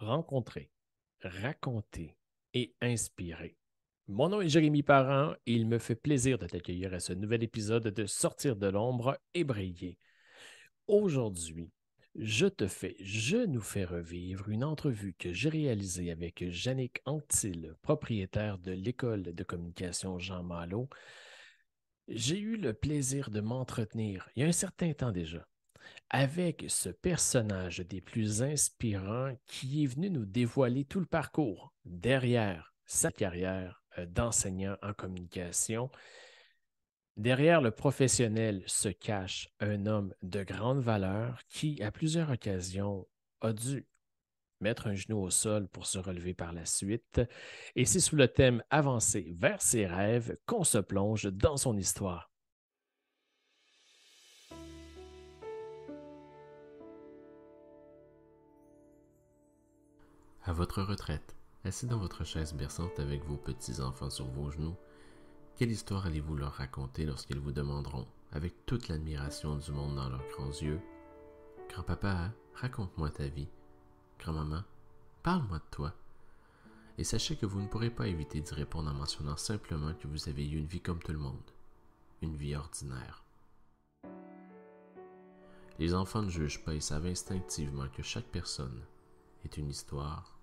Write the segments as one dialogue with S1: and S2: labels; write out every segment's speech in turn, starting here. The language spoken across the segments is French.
S1: rencontrer, raconter et inspirer. Mon nom est Jérémy Parent et il me fait plaisir de t'accueillir à ce nouvel épisode de Sortir de l'ombre et briller. Aujourd'hui, je nous fais revivre une entrevue que j'ai réalisée avec Jannick Anctil, propriétaire de l'École de communication Jean Malo. J'ai eu le plaisir de m'entretenir, il y a un certain temps déjà, avec ce personnage des plus inspirants qui est venu nous dévoiler tout le parcours derrière sa carrière d'enseignant en communication. Derrière le professionnel se cache un homme de grande valeur qui, à plusieurs occasions, a dû mettre un genou au sol pour se relever par la suite. Et c'est sous le thème Avancer vers ses rêves qu'on se plonge dans son histoire.
S2: À votre retraite, assis dans votre chaise berçante avec vos petits-enfants sur vos genoux, quelle histoire allez-vous leur raconter lorsqu'ils vous demanderont, avec toute l'admiration du monde dans leurs grands yeux, « Grand-papa, raconte-moi ta vie. Grand-maman, parle-moi de toi. » Et sachez que vous ne pourrez pas éviter d'y répondre en mentionnant simplement que vous avez eu une vie comme tout le monde, une vie ordinaire. Les enfants ne jugent pas et savent instinctivement que chaque personne est une histoire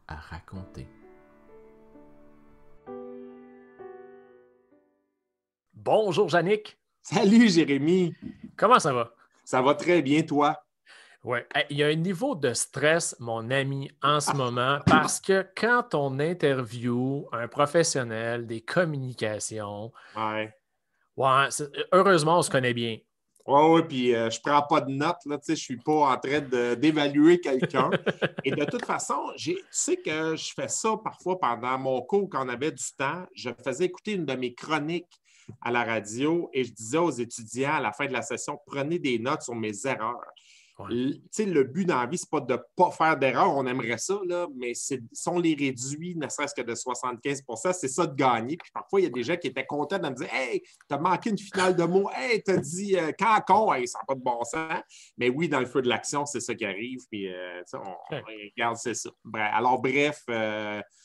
S2: à raconter.
S1: Bonjour Jannick,
S3: Salut Jérémy,
S1: comment ça va?
S3: ça va très bien toi?
S1: Oui, il y a un niveau de stress, mon ami, en ce moment, parce que quand on interviewe un professionnel des communications,
S3: Ouais.
S1: heureusement, on se connaît bien.
S3: Ouais, puis je prends pas de notes, là, tu sais, je suis pas en train d'évaluer quelqu'un. Et de toute façon, tu sais que je fais ça parfois pendant mon cours quand on avait du temps. Je faisais écouter une de mes chroniques à la radio et je disais aux étudiants à la fin de la session, prenez des notes sur mes erreurs.
S1: Ouais.
S3: Tu sais, le but dans la vie, c'est pas de ne pas faire d'erreurs, on aimerait ça, là, mais si on les réduit, ne serait-ce que de 75 c'est ça de gagner. Puis parfois, il y a des gens qui étaient contents de me dire « Hey, t'as manqué une finale de mots. Hey, t'as dit quand con, hey, ça n'a pas de bon sens. » Mais oui, dans le feu de l'action, c'est ça qui arrive. Puis on regarde, c'est ça. Bref,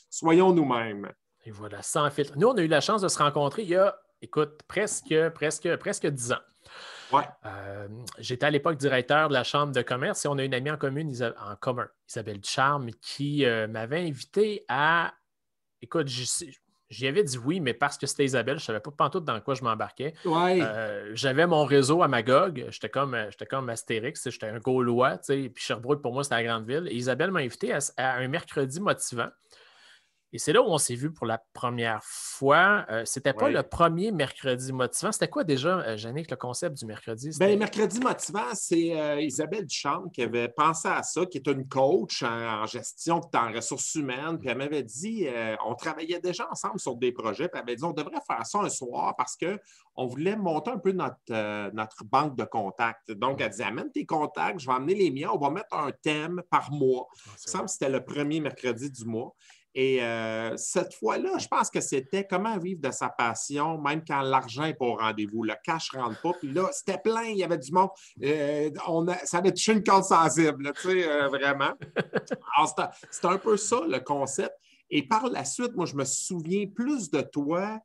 S3: soyons nous-mêmes.
S1: Et voilà, sans filtre. Nous, on a eu la chance de se rencontrer il y a, écoute, presque 10 ans.
S3: Ouais.
S1: J'étais à l'époque directeur de la Chambre de commerce et on a une amie en commun, Isabelle Ducharme, qui m'avait invité à... Écoute, j'y avais dit oui, mais parce que c'était Isabelle, je ne savais pas pantoute dans quoi je m'embarquais.
S3: Ouais.
S1: J'avais mon réseau à Magog, j'étais comme Astérix, j'étais un Gaulois, puis Sherbrooke, pour moi, c'était la grande ville. Et Isabelle m'a invité à un mercredi motivant. Et c'est là où on s'est vu pour la première fois. C'était pas le premier mercredi motivant. C'était quoi déjà, Jannick, le concept du mercredi?
S3: Bien, mercredi motivant, c'est Isabelle Duchamp qui avait pensé à ça, qui est une coach en gestion en ressources humaines. Puis elle m'avait dit, on travaillait déjà ensemble sur des projets, puis elle m'avait dit, on devrait faire ça un soir parce qu'on voulait monter un peu notre banque de contacts. Donc, elle dit, amène tes contacts, je vais amener les miens, on va mettre un thème par mois. Il me semble que c'était le premier mercredi du mois. Et cette fois-là, je pense que c'était comment vivre de sa passion, même quand l'argent n'est pas au rendez-vous. Le cash ne rentre pas. Puis là, c'était plein, il y avait du monde. Ça avait touché une corde sensible, tu sais, vraiment. Alors, c'était un peu ça, le concept. Et par la suite, moi, je me souviens plus de toi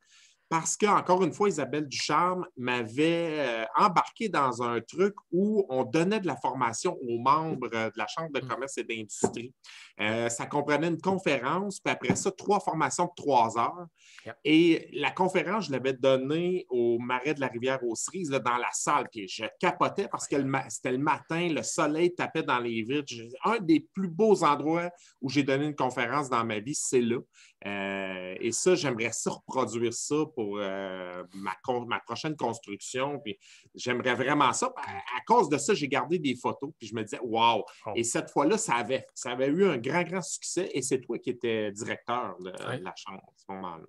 S3: parce qu'encore une fois, Isabelle Ducharme m'avait embarqué dans un truc où on donnait de la formation aux membres de la Chambre de commerce et d'industrie. Ça comprenait une conférence, puis après ça, 3 formations de 3 heures. Yep. Et la conférence, je l'avais donnée au Marais de la rivière aux Cerises, là, dans la salle. Puis je capotais parce que c'était le matin, le soleil tapait dans les vitres. Un des plus beaux endroits où j'ai donné une conférence dans ma vie, c'est là. Et ça, j'aimerais ça reproduire ça pour ma prochaine construction. Puis j'aimerais vraiment ça. À cause de ça, j'ai gardé des photos. Puis je me disais, wow! Oh. Et cette fois-là, ça avait eu un grand succès. Et c'est toi qui étais directeur de la Chambre à ce moment-là.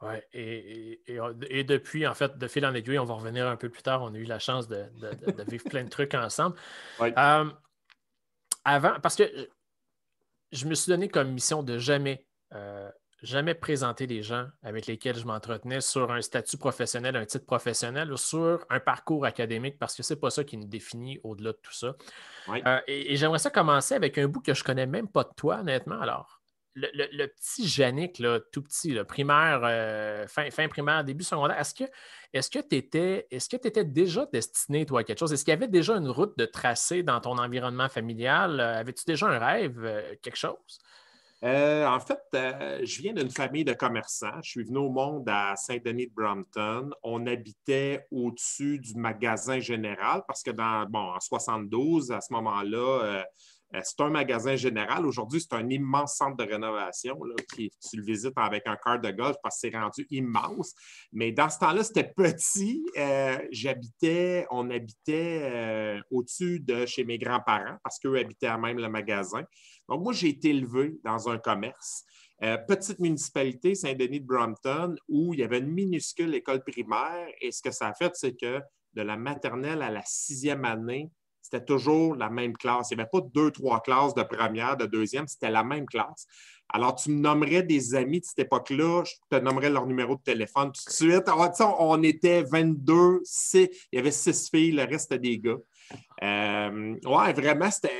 S1: Oui, et depuis, en fait, de fil en aiguille, on va revenir un peu plus tard. On a eu la chance de vivre plein de trucs ensemble.
S3: Oui.
S1: Avant, parce que je me suis donné comme mission de jamais jamais présenté les gens avec lesquels je m'entretenais sur un statut professionnel, un titre professionnel ou sur un parcours académique parce que c'est pas ça qui nous définit au-delà de tout ça.
S3: Oui.
S1: Et j'aimerais ça commencer avec un bout que je connais même pas de toi, honnêtement. Alors, le petit Yannick, là, tout petit, là, primaire, fin primaire, début secondaire, est-ce que tu étais déjà destiné, toi, à quelque chose? Est-ce qu'il y avait déjà une route de tracé dans ton environnement familial? Avais-tu déjà un rêve, quelque chose?
S3: En fait, je viens d'une famille de commerçants. Je suis venu au monde à Saint-Denis-de-Brampton. On habitait au-dessus du magasin général parce que en 72, à ce moment-là, c'est un magasin général. Aujourd'hui, c'est un immense centre de rénovation là, tu le visites avec un quart de golf parce que c'est rendu immense. Mais dans ce temps-là, c'était petit. On habitait au-dessus de chez mes grands-parents parce qu'eux habitaient à même le magasin. Donc, moi, j'ai été élevé dans un commerce. Petite municipalité, Saint-Denis-de-Brampton, où il y avait une minuscule école primaire. Et ce que ça a fait, c'est que de la maternelle à la 6e année, c'était toujours la même classe. Il n'y avait pas 2, 3 classes de première, de deuxième, c'était la même classe. Alors, tu me nommerais des amis de cette époque-là, je te nommerais leur numéro de téléphone tout de suite. Alors, on était 22, il y avait 6 filles, le reste c'était des gars. Ouais, vraiment, c'était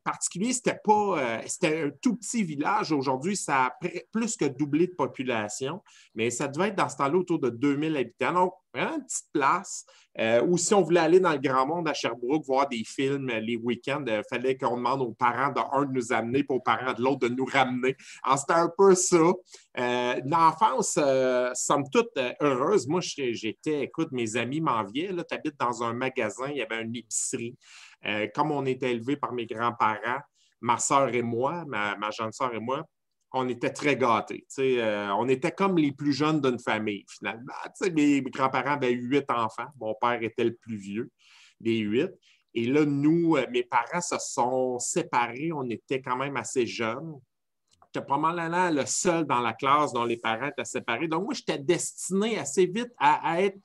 S3: particulier. C'était un tout petit village. Aujourd'hui, ça a plus que doublé de population, mais ça devait être dans ce temps-là autour de 2000 habitants. Donc, vraiment une petite place où si on voulait aller dans le grand monde à Sherbrooke, voir des films les week-ends, il fallait qu'on demande aux parents d'un de nous amener, puis aux parents de l'autre de nous ramener. Alors, c'était un peu ça. Une enfance, somme toute, heureuse. Moi, écoute, mes amis m'enviaient. Tu habites dans un magasin, il y avait une épicerie. Comme on était élevés par mes grands-parents, ma soeur et moi, ma jeune soeur et moi, on était très gâtés. On était comme les plus jeunes d'une famille, finalement. Mes grands-parents avaient 8 enfants. Mon père était le plus vieux des 8. Et là, nous, mes parents se sont séparés. On était quand même assez jeunes. J'étais probablement le seul dans la classe dont les parents étaient séparés. Donc, moi, j'étais destiné assez vite à être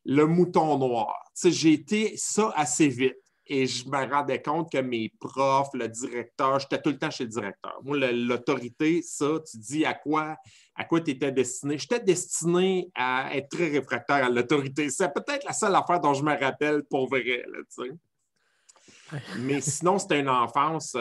S3: le mouton noir. J'ai été ça assez vite. Et je me rendais compte que mes profs, le directeur, j'étais tout le temps chez le directeur. Moi, l'autorité, ça, tu dis à quoi tu étais destiné. J'étais destiné à être très réfractaire à l'autorité. C'est peut-être la seule affaire dont je me rappelle pour vrai. Là, mais sinon, c'était une enfance...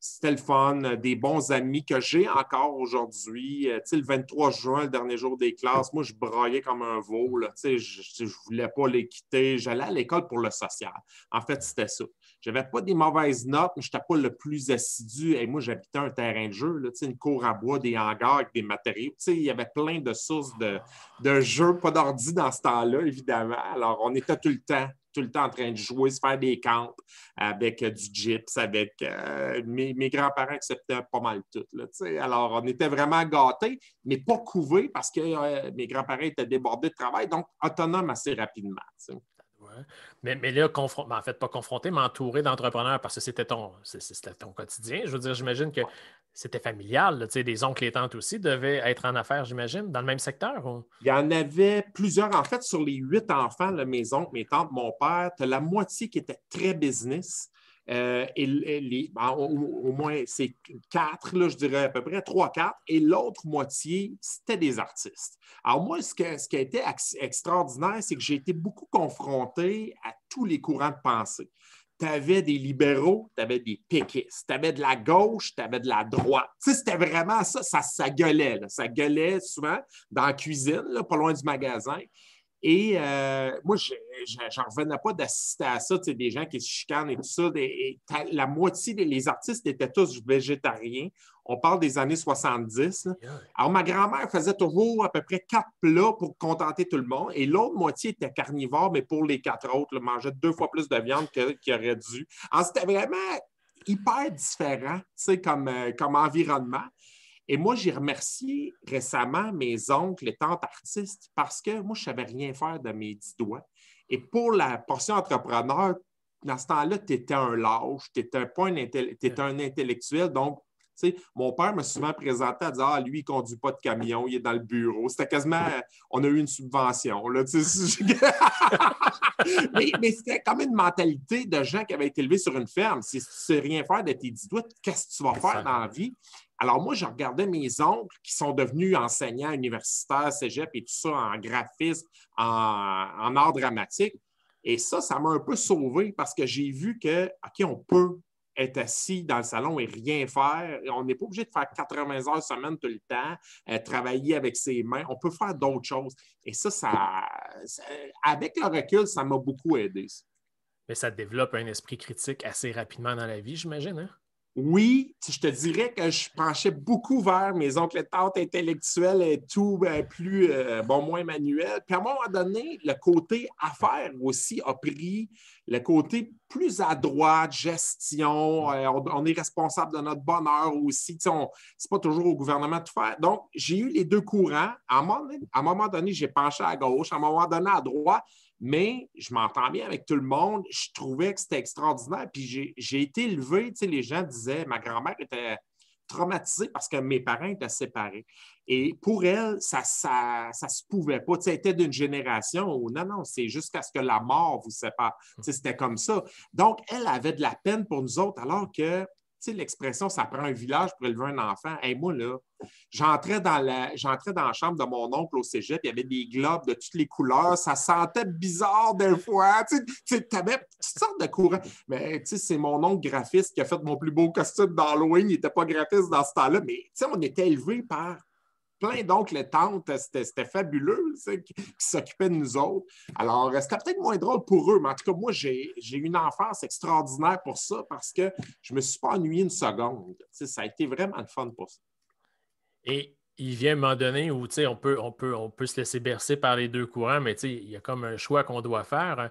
S3: c'était le fun, des bons amis que j'ai encore aujourd'hui. Le 23 juin, le dernier jour des classes, moi, je braillais comme un veau. Là. Je ne voulais pas les quitter. J'allais à l'école pour le social. En fait, c'était ça. Je n'avais pas des mauvaises notes, mais je n'étais pas le plus assidu. Et moi, j'habitais un terrain de jeu, là, une cour à bois, des hangars avec des matériaux. Il y avait plein de sources de jeux, pas d'ordi dans ce temps-là, évidemment. Alors, on était tout le temps en train de jouer, se faire des camps avec du gyps, avec mes grands-parents acceptaient pas mal tout. Là, alors, on était vraiment gâtés, mais pas couvés parce que mes grands-parents étaient débordés de travail, donc autonomes assez rapidement.
S1: Ouais. Mais là, en fait, pas confronté, mais entouré d'entrepreneurs parce que c'était ton quotidien. Je veux dire, j'imagine que c'était familial. Là, des oncles et tantes aussi devaient être en affaires, j'imagine, dans le même secteur. Ou...
S3: Il y en avait plusieurs. En fait, sur les 8 enfants, là, mes oncles, mes tantes, mon père, tu as la moitié qui était très business. Au moins, c'est 4, là, je dirais à peu près 3, 4. Et l'autre moitié, c'était des artistes. Alors moi, ce qui a été extraordinaire, c'est que j'ai été beaucoup confronté à tous les courants de pensée. Tu avais des libéraux, tu avais des péquistes, tu avais de la gauche, tu avais de la droite. C'était vraiment ça, ça gueulait. Là. Ça gueulait souvent dans la cuisine, là, pas loin du magasin. Et moi, j'en revenais pas d'assister à ça, des gens qui se chicanent et tout ça. La moitié des artistes étaient tous végétariens. On parle des années 70. Là. Alors, ma grand-mère faisait toujours à peu près 4 plats pour contenter tout le monde. Et l'autre moitié était carnivore, mais pour les 4 autres, là, mangeait 2 fois plus de viande qu'il aurait dû. Alors, c'était vraiment hyper différent comme environnement. Et moi, j'ai remercié récemment mes oncles et tantes artistes parce que moi, je ne savais rien faire de mes 10 doigts. Et pour la portion entrepreneur, dans ce temps-là, tu étais un lâche, tu étais un intellectuel. Donc, Tu sais, mon père m'a souvent présenté à dire « Ah, lui, il ne conduit pas de camion, il est dans le bureau. » C'était quasiment « On a eu une subvention. » là, tu sais. mais c'était comme une mentalité de gens qui avaient été élevés sur une ferme. Si tu ne sais rien faire de tes 10 doigts, qu'est-ce que tu vas faire dans la vie? Alors moi, je regardais mes oncles qui sont devenus enseignants universitaires, cégep et tout ça, en graphisme, en art dramatique. Et ça m'a un peu sauvé parce que j'ai vu que, OK, on peut être assis dans le salon et rien faire. On n'est pas obligé de faire 80 heures semaine tout le temps, travailler avec ses mains. On peut faire d'autres choses. Et avec le recul, ça m'a beaucoup aidé.
S1: Mais ça développe un esprit critique assez rapidement dans la vie, j'imagine, hein?
S3: Oui, je te dirais que je penchais beaucoup vers mes oncles et tantes intellectuels et tout, moins manuel. Puis à un moment donné, le côté affaires aussi a pris le côté plus à droite, gestion. On est responsable de notre bonheur aussi. C'est pas toujours au gouvernement de tout faire. Donc, j'ai eu les deux courants. À un moment donné, j'ai penché à gauche, à un moment donné à droite. Mais je m'entends bien avec tout le monde. Je trouvais que c'était extraordinaire. Puis j'ai été élevé, les gens disaient, ma grand-mère était traumatisée parce que mes parents étaient séparés. Et pour elle, ça se pouvait pas. Elle était d'une génération où non, c'est jusqu'à ce que la mort vous sépare. C'était comme ça. Donc, elle avait de la peine pour nous autres, alors que l'expression « ça prend un village pour élever un enfant ». Hey, moi, là, j'entrais dans la chambre de mon oncle au cégep, il y avait des globes de toutes les couleurs, ça sentait bizarre des fois. Tu avais toutes sortes de courants. Mais c'est mon oncle graphiste qui a fait mon plus beau costume d'Halloween. Il n'était pas graphiste dans ce temps-là, mais on était élevés par plein d'oncles et tantes, c'était fabuleux, qui s'occupaient de nous autres. Alors, c'était peut-être moins drôle pour eux, mais en tout cas, moi, j'ai eu une enfance extraordinaire pour ça parce que je ne me suis pas ennuyé une seconde. Ça a été vraiment le fun pour ça.
S1: Et il vient un moment donné où on peut se laisser bercer par les deux courants, mais il y a comme un choix qu'on doit faire.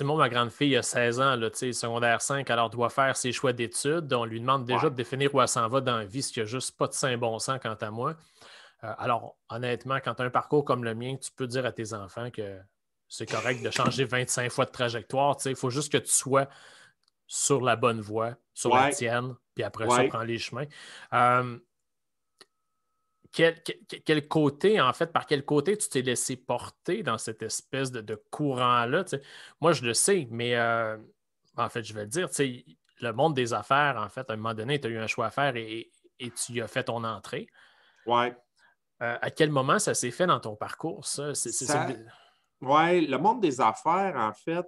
S1: Moi, ma grande fille a 16 ans, là, secondaire 5, alors doit faire ses choix d'études. On lui demande déjà de définir où elle s'en va dans la vie, ce qui n'a juste pas de saint bon sens quant à moi. Alors, honnêtement, quand tu as un parcours comme le mien, tu peux dire à tes enfants que c'est correct de changer 25 fois de trajectoire. Il faut juste que tu sois sur la bonne voie, sur la tienne, puis après ça, prends les chemins. Quel côté, en fait, par quel côté tu t'es laissé porter dans cette espèce de courant-là? Moi, je le sais, mais en fait, je vais le dire, le monde des affaires, en fait, à un moment donné, tu as eu un choix à faire et tu y as fait ton entrée.
S3: Oui.
S1: À quel moment ça s'est fait dans ton parcours, ça?
S3: Oui, le monde des affaires, en fait,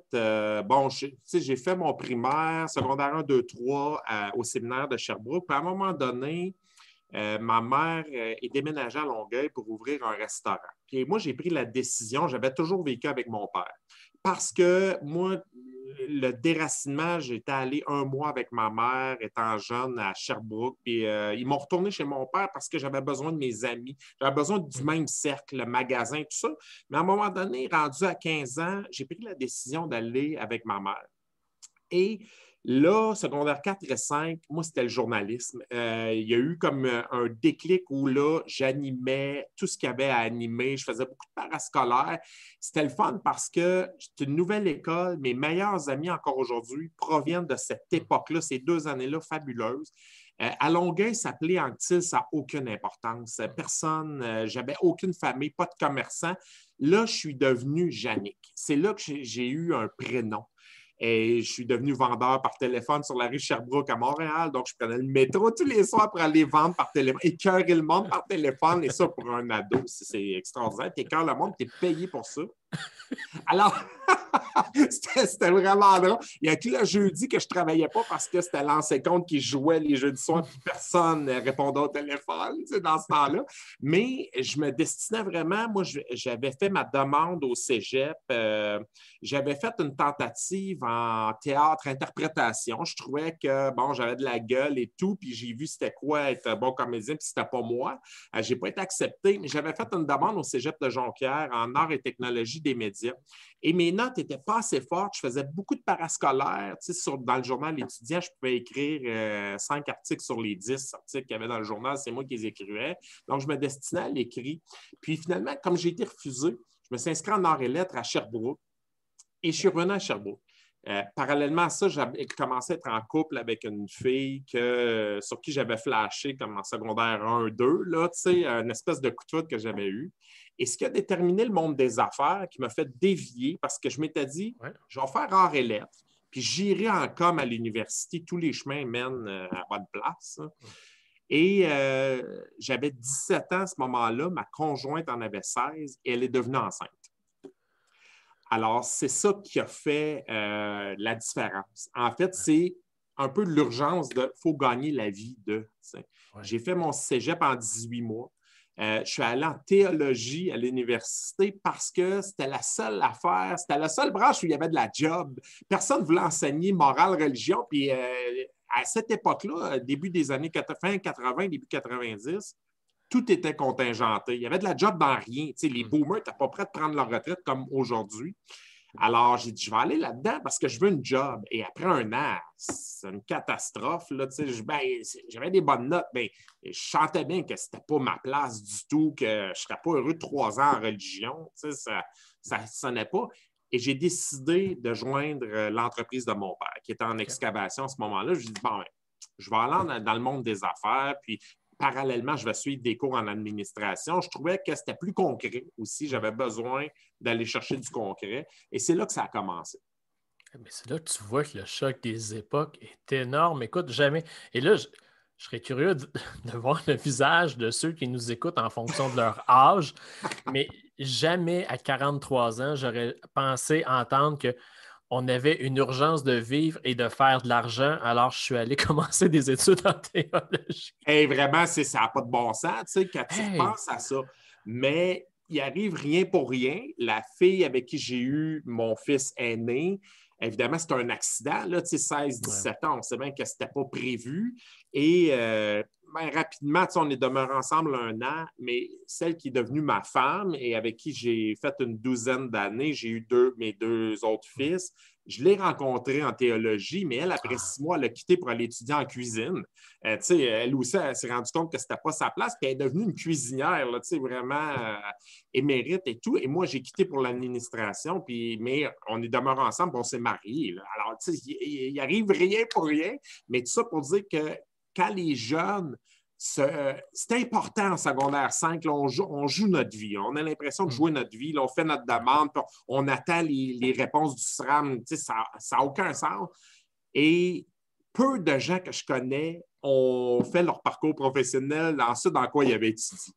S3: j'ai fait mon primaire, secondaire 1, 2, 3 au séminaire de Sherbrooke. Puis à un moment donné, ma mère est déménagée à Longueuil pour ouvrir un restaurant. Puis moi, j'ai pris la décision, j'avais toujours vécu avec mon père. Parce que moi, le déracinement, j'étais allé 1 mois avec ma mère étant jeune à Sherbrooke. Puis ils m'ont retourné chez mon père parce que j'avais besoin de mes amis. J'avais besoin du même cercle, le magasin, tout ça. Mais à un moment donné, rendu à 15 ans, j'ai pris la décision d'aller avec ma mère. Et là, secondaire 4 et 5, moi, c'était le journalisme. Il y a eu comme un déclic où là, j'animais tout ce qu'il y avait à animer. Je faisais beaucoup de parascolaires. C'était le fun parce que c'est une nouvelle école. Mes meilleurs amis encore aujourd'hui proviennent de cette époque-là, ces 2 années-là fabuleuses. À Longueuil, s'appeler Anctil, ça n'a aucune importance. Personne, j'avais aucune famille, pas de commerçant. Là, je suis devenu Jannick. C'est là que j'ai eu un prénom. Et je suis devenu vendeur par téléphone sur la rue Sherbrooke à Montréal. Donc, je prenais le métro tous les soirs pour aller vendre par téléphone, écœurer le monde par téléphone. Et ça, pour un ado, c'est extraordinaire. T'écœures le monde, t'es payé pour ça. Alors, c'était vraiment drôle. Il y a que le jeudi que je ne travaillais pas parce que c'était l'ancien compte qui jouait les jeudis soirs et personne ne répondait au téléphone dans ce temps-là. Mais je me destinais vraiment, moi, j'avais fait ma demande au cégep. J'avais fait une tentative en théâtre, interprétation. Je trouvais que, j'avais de la gueule et tout, puis j'ai vu c'était quoi être un bon comédien, puis c'était pas moi. Je n'ai pas été accepté, mais j'avais fait une demande au cégep de Jonquière en arts et technologies des médias. Et mes notes n'étaient pas assez fortes. Je faisais beaucoup de parascolaires. Dans le journal étudiant, je pouvais écrire 5 articles sur les 10 articles qu'il y avait dans le journal. C'est moi qui les écrivais. Donc, je me destinais à l'écrit. Puis finalement, comme j'ai été refusé, je me suis inscrit en arts et lettres à Sherbrooke. Et je suis revenu à Sherbrooke. Parallèlement à ça, j'avais commencé à être en couple avec une fille sur qui j'avais flashé comme en secondaire 1, 2, là, une espèce de coup de foudre que j'avais eu. Et ce qui a déterminé le monde des affaires, qui m'a fait dévier, parce que je m'étais dit, je vais faire arts et lettres, puis j'irai en com à l'université, tous les chemins mènent à bonne place. Et j'avais 17 ans à ce moment-là, ma conjointe en avait 16 et elle est devenue enceinte. Alors, c'est ça qui a fait la différence. En fait, c'est un peu l'urgence de « faut gagner la vie de ». J'ai fait mon cégep en 18 mois. Je suis allé en théologie à l'université parce que c'était la seule affaire, c'était la seule branche où il y avait de la job. Personne ne voulait enseigner morale, religion. Puis à cette époque-là, début des années 80, début 90, tout était contingenté. Il y avait de la job dans rien. Les boomers n'étaient pas prêts de prendre leur retraite comme aujourd'hui. Alors, j'ai dit, je vais aller là-dedans parce que je veux une job. Et après un an, c'est une catastrophe. Là, j'avais des bonnes notes, mais je sentais bien que ce n'était pas ma place du tout, que je ne serais pas heureux de 3 ans en religion. Ça ne sonnait pas. Et j'ai décidé de joindre l'entreprise de mon père, qui était en excavation à ce moment-là. Je me suis dit, bon, je vais aller dans le monde des affaires, puis parallèlement, je vais suivre des cours en administration. Je trouvais que c'était plus concret aussi. J'avais besoin d'aller chercher du concret. Et c'est là que ça a commencé.
S1: Mais c'est là que tu vois que le choc des époques est énorme. Écoute, jamais. Et là, je serais curieux de voir le visage de ceux qui nous écoutent en fonction de leur âge. Mais jamais à 43 ans, j'aurais pensé entendre qu'on avait une urgence de vivre et de faire de l'argent. Alors, je suis allé commencer des études en théologie.
S3: Hey, vraiment, ça n'a pas de bon sens, quand tu penses à ça. Mais il arrive rien pour rien. La fille avec qui j'ai eu mon fils aîné, évidemment, c'est un accident, là, 16-17 ans, on sait bien que ce n'était pas prévu. Et rapidement, on est demeurés ensemble 1 an, mais celle qui est devenue ma femme et avec qui j'ai fait une 12aine d'années, j'ai eu mes 2 autres fils. Je l'ai rencontrée en théologie, mais elle, après 6 mois, elle a quitté pour aller étudier en cuisine. Elle aussi, elle s'est rendue compte que ce n'était pas sa place, puis elle est devenue une cuisinière, là, vraiment émérite et tout. Et moi, j'ai quitté pour l'administration, mais on est demeurés ensemble, puis on s'est mariés. Là. Alors, il arrive rien pour rien, mais tout ça pour dire que quand les jeunes, c'est important en secondaire 5, là, on joue notre vie. On a l'impression de jouer notre vie. Là, on fait notre demande, on attend les réponses du SRAM. Ça n'a aucun sens. Et peu de gens que je connais ont fait leur parcours professionnel dans ce dans quoi ils avaient étudié.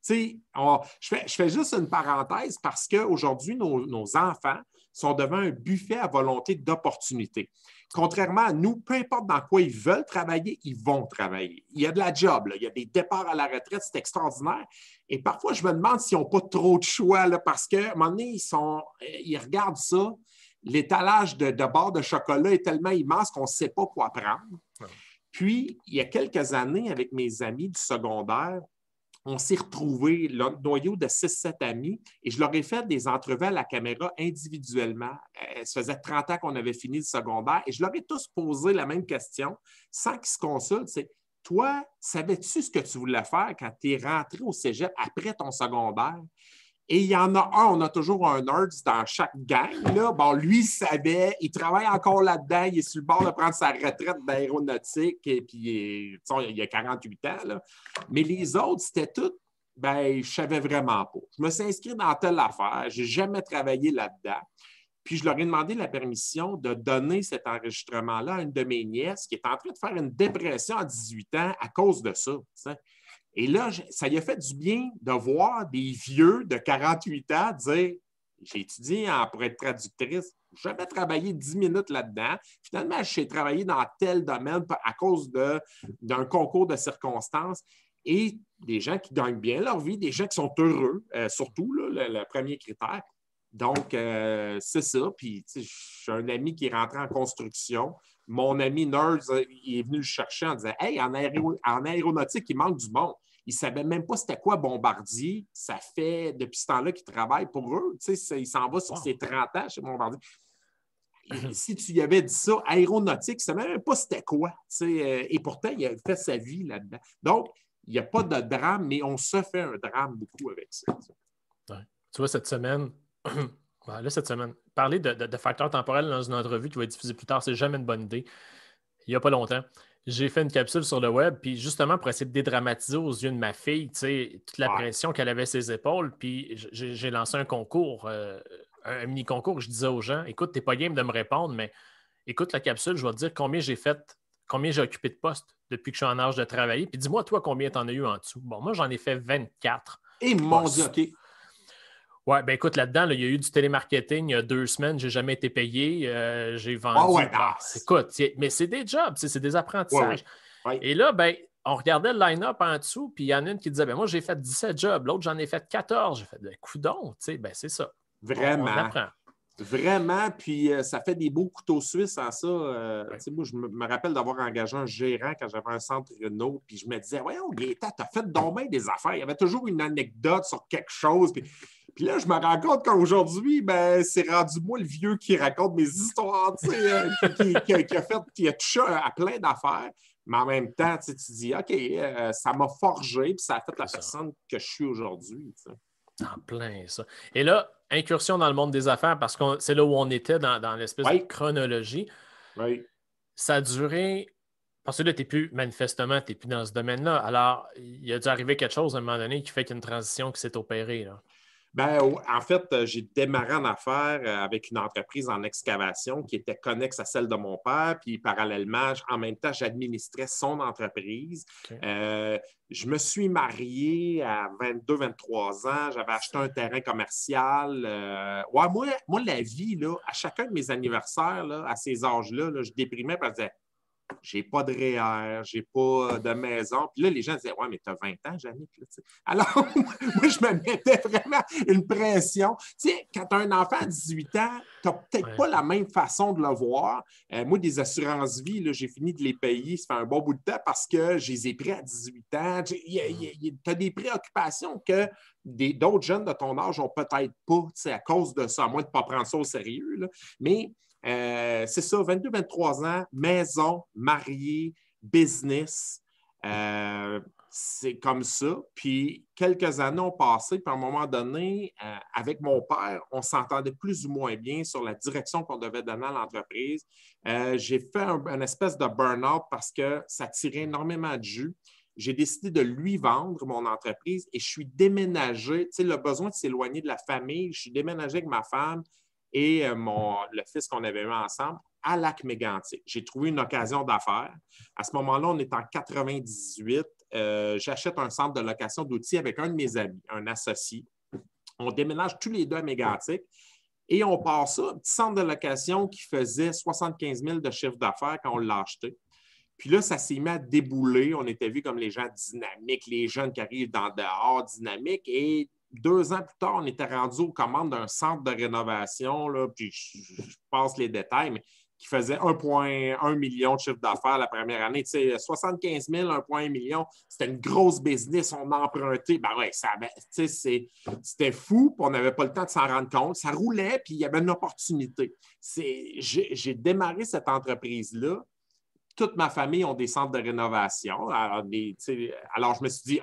S3: Je fais juste une parenthèse parce qu'aujourd'hui, nos enfants sont devant un buffet à volonté d'opportunités. Contrairement à nous, peu importe dans quoi ils veulent travailler, ils vont travailler. Il y a de la job, là. Il y a des départs à la retraite, c'est extraordinaire. Et parfois, je me demande s'ils n'ont pas trop de choix là, parce qu'à un moment donné, ils regardent ça. L'étalage de barres de chocolat est tellement immense qu'on ne sait pas quoi prendre. Puis, il y a quelques années, avec mes amis du secondaire, on s'est retrouvés, le noyau de 6-7 amis, et je leur ai fait des entrevues à la caméra individuellement. Ça faisait 30 ans qu'on avait fini le secondaire, et je leur ai tous posé la même question, sans qu'ils se consultent. C'est, toi, savais-tu ce que tu voulais faire quand tu es rentré au cégep après ton secondaire? Et il y en a on a toujours un nerd dans chaque gang. Là. Bon, lui, il savait, il travaille encore là-dedans, il est sur le bord de prendre sa retraite d'aéronautique, et puis il a 48 ans. Là. Mais les autres, c'était tout, je ne savais vraiment pas. Je me suis inscrit dans telle affaire, je n'ai jamais travaillé là-dedans. Puis je leur ai demandé la permission de donner cet enregistrement-là à une de mes nièces qui est en train de faire une dépression à 18 ans à cause de ça. T'sais. Et là, ça lui a fait du bien de voir des vieux de 48 ans dire « J'ai étudié pour être traductrice, je vais travailler 10 minutes là-dedans. Finalement, j'ai travaillé dans tel domaine à cause d'un concours de circonstances. » Et des gens qui gagnent bien leur vie, des gens qui sont heureux, surtout, là, le premier critère. Donc, c'est ça. Puis, j'ai un ami qui est rentré en construction. Mon ami nerd, il est venu le chercher en disant « Hey, en aéronautique, il manque du monde. » Il ne savait même pas c'était quoi Bombardier. Ça fait depuis ce temps-là qu'il travaille pour eux. Il s'en va sur ses 30 ans chez Bombardier. Et si tu lui avais dit ça, aéronautique, il ne savait même pas c'était quoi. Et pourtant, il a fait sa vie là-dedans. Donc, il n'y a pas de drame, mais on se fait un drame beaucoup avec ça.
S1: Ouais. Tu vois, cette semaine, Ouais, là, cette semaine, parler de facteurs temporels dans une entrevue qui va être diffusée plus tard, c'est jamais une bonne idée. Il n'y a pas longtemps, j'ai fait une capsule sur le web, puis justement pour essayer de dédramatiser aux yeux de ma fille, tu sais, toute la
S3: Ouais.
S1: pression qu'elle avait sur ses épaules, puis j'ai lancé un concours, un mini-concours. Je disais aux gens, écoute, t'es pas game de me répondre, mais écoute la capsule, je vais te dire combien j'ai occupé de postes depuis que je suis en âge de travailler, puis dis-moi, toi, combien t'en as eu en dessous. Bon, moi, j'en ai fait 24.
S3: Et mon Dieu, OK.
S1: Ouais, ben écoute, là-dedans, il y a eu du télémarketing il y a 2 semaines, j'ai jamais été payé, j'ai vendu.
S3: Ouais,
S1: Écoute, mais c'est des jobs, c'est des apprentissages.
S3: Ouais.
S1: Et là, ben, on regardait le line-up en dessous, puis il y en a une qui disait, ben moi, j'ai fait 17 jobs, l'autre, j'en ai fait 14. J'ai fait, ben, coudonc, tu sais, ben c'est ça.
S3: Vraiment.
S1: On apprend.
S3: Vraiment, puis ça fait des beaux couteaux suisses en ça.
S1: Ouais.
S3: Tu sais, moi, je me rappelle d'avoir engagé un gérant quand j'avais un centre Renault, puis je me disais, voyons, Gaétan, t'as fait donc bien des affaires. Il y avait toujours une anecdote sur quelque chose. Puis là, je me rends compte qu'aujourd'hui, ben, c'est rendu moi le vieux qui raconte mes histoires, tu sais, qui a touché à plein d'affaires. Mais en même temps, tu dis, OK, ça m'a forgé, puis ça a fait la personne que je suis aujourd'hui. Tu sais.
S1: En plein, ça. Et là, incursion dans le monde des affaires, parce que c'est là où on était dans l'espèce de chronologie.
S3: Oui.
S1: Ça a duré. Parce que là, manifestement, tu n'es plus dans ce domaine-là. Alors, il a dû arriver quelque chose à un moment donné qui fait qu'il y a une transition qui s'est opérée. Là.
S3: Ben, en fait, j'ai démarré en affaires avec une entreprise en excavation qui était connexe à celle de mon père. Puis, parallèlement, en même temps, j'administrais son entreprise. Okay. Je me suis marié à 22-23 ans. J'avais acheté un terrain commercial. Moi, la vie, là, à chacun de mes anniversaires, là, à ces âges-là, là, je déprimais parce que je disais, j'ai pas de REER, j'ai pas de maison. Puis là, les gens disaient, ouais, mais tu as 20 ans, Jannick. Alors, moi, je me mettais vraiment une pression. Tu sais, quand tu as un enfant à 18 ans, tu n'as peut-être pas la même façon de le voir. Moi, des assurances-vie, là, j'ai fini de les payer, ça fait un bon bout de temps parce que je les ai pris à 18 ans. Tu as des préoccupations que d'autres jeunes de ton âge n'ont peut-être pas, à cause de ça, à moins de ne pas prendre ça au sérieux. Là. Mais c'est ça, 22-23 ans, maison, marié, business. C'est comme ça. Puis quelques années ont passé, puis à un moment donné, avec mon père, on s'entendait plus ou moins bien sur la direction qu'on devait donner à l'entreprise. J'ai fait une espèce de burn-out parce que ça tirait énormément de jus. J'ai décidé de lui vendre mon entreprise et je suis déménagé. Tu sais, le besoin de s'éloigner de la famille, je suis déménagé avec ma femme et le fils qu'on avait eu ensemble à Lac-Mégantic. J'ai trouvé une occasion d'affaires. À ce moment-là, on est en 98. J'achète un centre de location d'outils avec un de mes amis, un associé. On déménage tous les deux à Mégantic et on part ça, un petit centre de location qui faisait 75 000 de chiffre d'affaires quand on l'a acheté. Puis là, ça s'est mis à débouler. On était vus comme les gens dynamiques, les jeunes qui arrivent dans dehors dynamiques. Et 2 ans plus tard, on était rendu aux commandes d'un centre de rénovation, là, puis je passe les détails, mais qui faisait 1,1 million de chiffre d'affaires la première année. Tu sais, 75 000, 1,1 million, c'était une grosse business, on a emprunté. Ben ouais, c'était fou, puis on n'avait pas le temps de s'en rendre compte. Ça roulait, puis il y avait une opportunité. J'ai démarré cette entreprise-là. Toute ma famille ont des centres de rénovation. Alors, je me suis dit,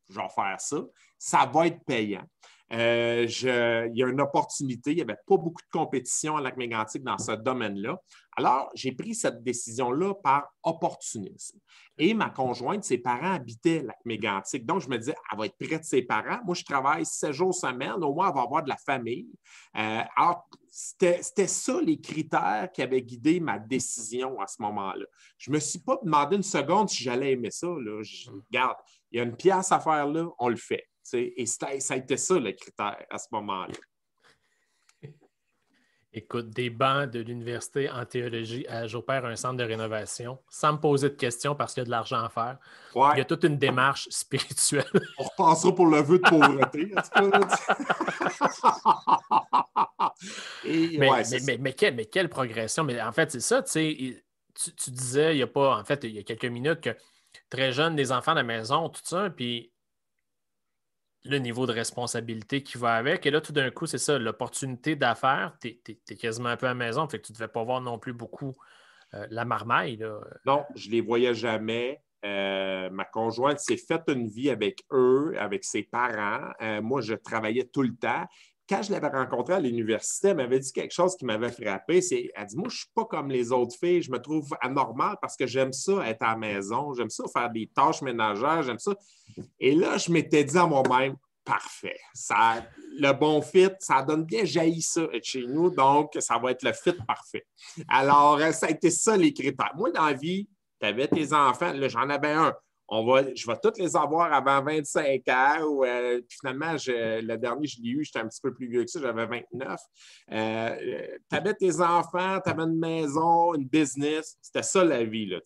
S3: je vais faire ça. Ça va être payant. Il y a une opportunité. Il n'y avait pas beaucoup de compétition à Lac-Mégantic dans ce domaine-là. Alors, j'ai pris cette décision-là par opportunisme. Et ma conjointe, ses parents habitaient Lac-Mégantic. Donc, je me disais, elle va être près de ses parents. Moi, je travaille 7 jours semaine. Au moins, elle va avoir de la famille. Alors, c'était ça les critères qui avaient guidé ma décision à ce moment-là. Je ne me suis pas demandé une seconde si j'allais aimer ça. Là. Regarde, il y a une pièce à faire là, on le fait. Et ça a été ça le critère à ce moment-là.
S1: Écoute, des bancs de l'université en théologie, j'opère un centre de rénovation sans me poser de questions parce qu'il y a de l'argent à faire.
S3: Ouais.
S1: Il y a toute une démarche spirituelle.
S3: On repassera pour le vœu de pauvreté.
S1: Mais quelle progression. Mais en fait, c'est ça, tu disais, il y a quelques minutes que très jeune, des enfants à la maison, tout ça, puis le niveau de responsabilité qui va avec. Et là, tout d'un coup, c'est ça, l'opportunité d'affaires, tu es quasiment un peu à la maison, fait que tu ne devais pas voir non plus beaucoup la marmaille. Là.
S3: Non, je ne les voyais jamais. Ma conjointe s'est faite une vie avec eux, avec ses parents. Moi, je travaillais tout le temps. quand je l'avais rencontrée à l'université, elle m'avait dit quelque chose qui m'avait frappé. Elle dit, moi, je ne suis pas comme les autres filles. Je me trouve anormale parce que j'aime ça être à la maison. J'aime ça faire des tâches ménagères. J'aime ça. Et là, je m'étais dit à moi-même, parfait. Le bon fit, ça donne bien jailli ça être chez nous. Donc, ça va être le fit parfait. Alors, ça a été ça les critères. Moi, dans la vie, tu avais tes enfants. Là, j'en avais un. Je vais tous les avoir avant 25 ans. Puis finalement, le dernier, je l'ai eu, j'étais un petit peu plus vieux que ça, j'avais 29. Tu avais tes enfants, tu avais une maison, une business. C'était ça la vie. Là,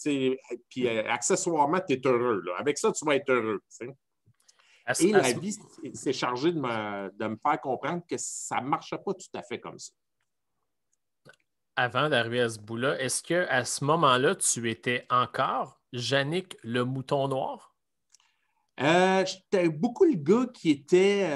S3: puis accessoirement, tu es heureux. Là. Avec ça, tu vas être heureux. Et la vie s'est chargée de me faire comprendre que ça ne marchait pas tout à fait comme ça.
S1: Avant d'arriver à ce bout-là, est-ce qu'à ce moment-là, tu étais encore Yannick le mouton noir?
S3: J'étais beaucoup le gars qui était...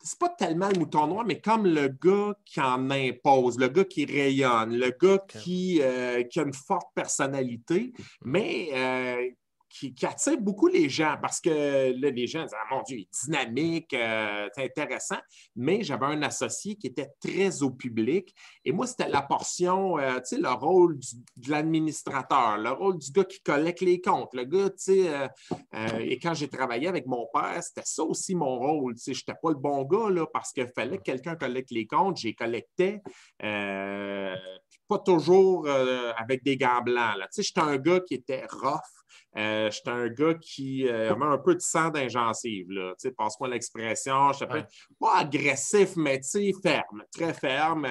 S3: c'est pas tellement le mouton noir, mais comme le gars qui en impose, le gars qui rayonne, le gars qui a une forte personnalité, mais qui attire beaucoup les gens parce que là, les gens disent, ah, mon Dieu, il est dynamique, c'est intéressant. Mais j'avais un associé qui était très au public. Et moi, c'était la portion, le rôle de l'administrateur, le rôle du gars qui collecte les comptes. Le gars, et quand j'ai travaillé avec mon père, c'était ça aussi mon rôle. Je n'étais pas le bon gars là, parce qu'il fallait que quelqu'un collecte les comptes. J'ai collecté. Pas toujours avec des gants blancs. J'étais un gars qui était rough. J'étais un gars qui avait un peu de sang dans les gencives. Passe-moi l'expression. Je n'étais pas agressif, mais ferme, très ferme.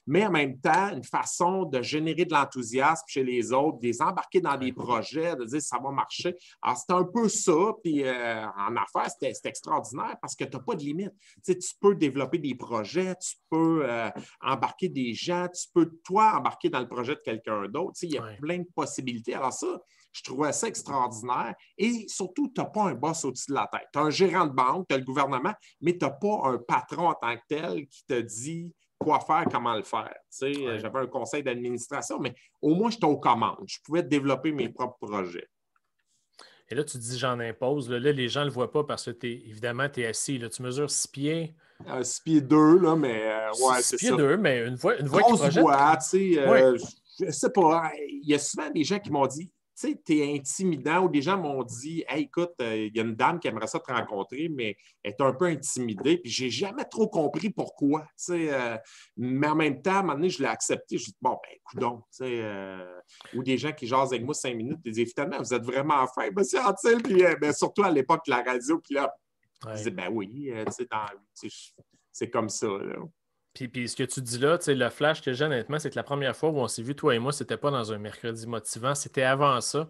S3: Mais en même temps, une façon de générer de l'enthousiasme chez les autres, de les embarquer dans des projets, de dire ça va marcher. Alors, c'était un peu ça. Puis en affaires, c'était extraordinaire parce que tu n'as pas de limite. Tu peux développer des projets, tu peux embarquer des gens, tu peux, toi, embarquer dans le projet de quelqu'un d'autre. Il y a plein de possibilités. Alors ça, je trouvais ça extraordinaire. Et surtout, tu n'as pas un boss au-dessus de la tête. Tu as un gérant de banque, tu as le gouvernement, mais tu n'as pas un patron en tant que tel qui te dit quoi faire, comment le faire. J'avais un conseil d'administration, mais au moins, j'étais aux commandes. Je pouvais développer mes propres projets.
S1: Et là, tu dis j'en impose. Là, les gens ne le voient pas parce que évidemment, tu es assis. Là, tu mesures 6 pieds.
S3: 6 pieds 2, là, mais ouais, c'est ça. 6
S1: pieds 2, mais une voix
S3: grosse voix, tu sais. Je sais pas. Il y a souvent des gens qui m'ont dit, tu sais, t'es intimidant, ou des gens m'ont dit, hey, écoute, il y a une dame qui aimerait ça te rencontrer, mais elle est un peu intimidée, puis j'ai jamais trop compris pourquoi, tu sais. Mais en même temps, à un moment donné, je l'ai accepté. Je dis, bon, ben, coudonc, tu sais. Ou des gens qui jasent avec moi 5 minutes, ils disent, finalement, vous êtes vraiment fin, monsieur Antil, puis surtout à l'époque, la radio, puis là, je disais, ben oui, tu sais, c'est comme ça, là.
S1: Puis ce que tu dis là, le flash que j'ai honnêtement, c'est que la première fois où on s'est vu, toi et moi, c'était pas dans un mercredi motivant, c'était avant ça.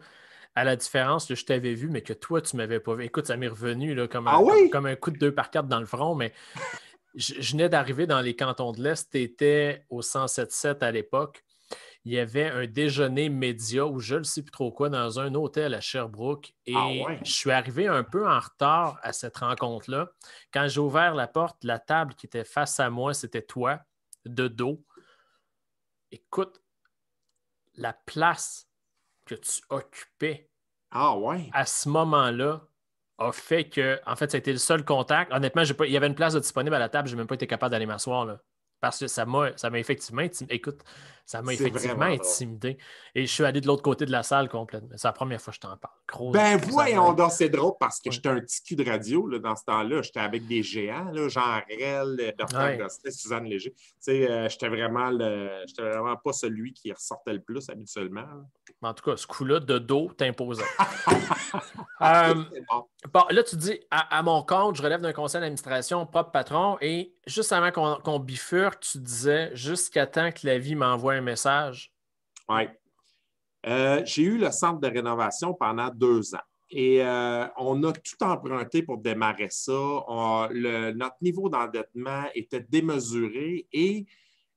S1: À la différence que je t'avais vu, mais que toi, tu m'avais pas vu. Écoute, ça m'est revenu là, comme un coup de 2x4 dans le front, mais je venais d'arriver dans les cantons de l'Est, tu étais au 107.7 à l'époque. Il y avait un déjeuner média ou je ne sais plus trop quoi dans un hôtel à Sherbrooke et je suis arrivé un peu en retard à cette rencontre-là. Quand j'ai ouvert la porte, la table qui était face à moi, c'était toi, de dos. Écoute, la place que tu occupais à ce moment-là a fait que, en fait, ça a été le seul contact. Honnêtement, il y avait une place de disponible à la table, je n'ai même pas été capable d'aller m'asseoir là. Parce que ça m'a effectivement intimidé. Écoute, ça m'a effectivement intimidé. Et je suis allé de l'autre côté de la salle complètement. C'est la première fois que je t'en parle.
S3: Voyons donc, c'est drôle parce que j'étais un petit cul de radio là, dans ce temps-là. J'étais avec des géants, là, Jean Rel, Bertrand Gosselin, Suzanne Léger. J'étais vraiment pas celui qui ressortait le plus habituellement. Là.
S1: En tout cas, ce coup-là, de dos, t'imposais. Bon, là, tu dis, à mon compte, je relève d'un conseil d'administration, propre patron, et juste avant qu'on bifurque, tu disais, jusqu'à temps que la vie m'envoie un message.
S3: Oui. J'ai eu le centre de rénovation pendant 2 ans. Et on a tout emprunté pour démarrer ça. Notre niveau d'endettement était démesuré et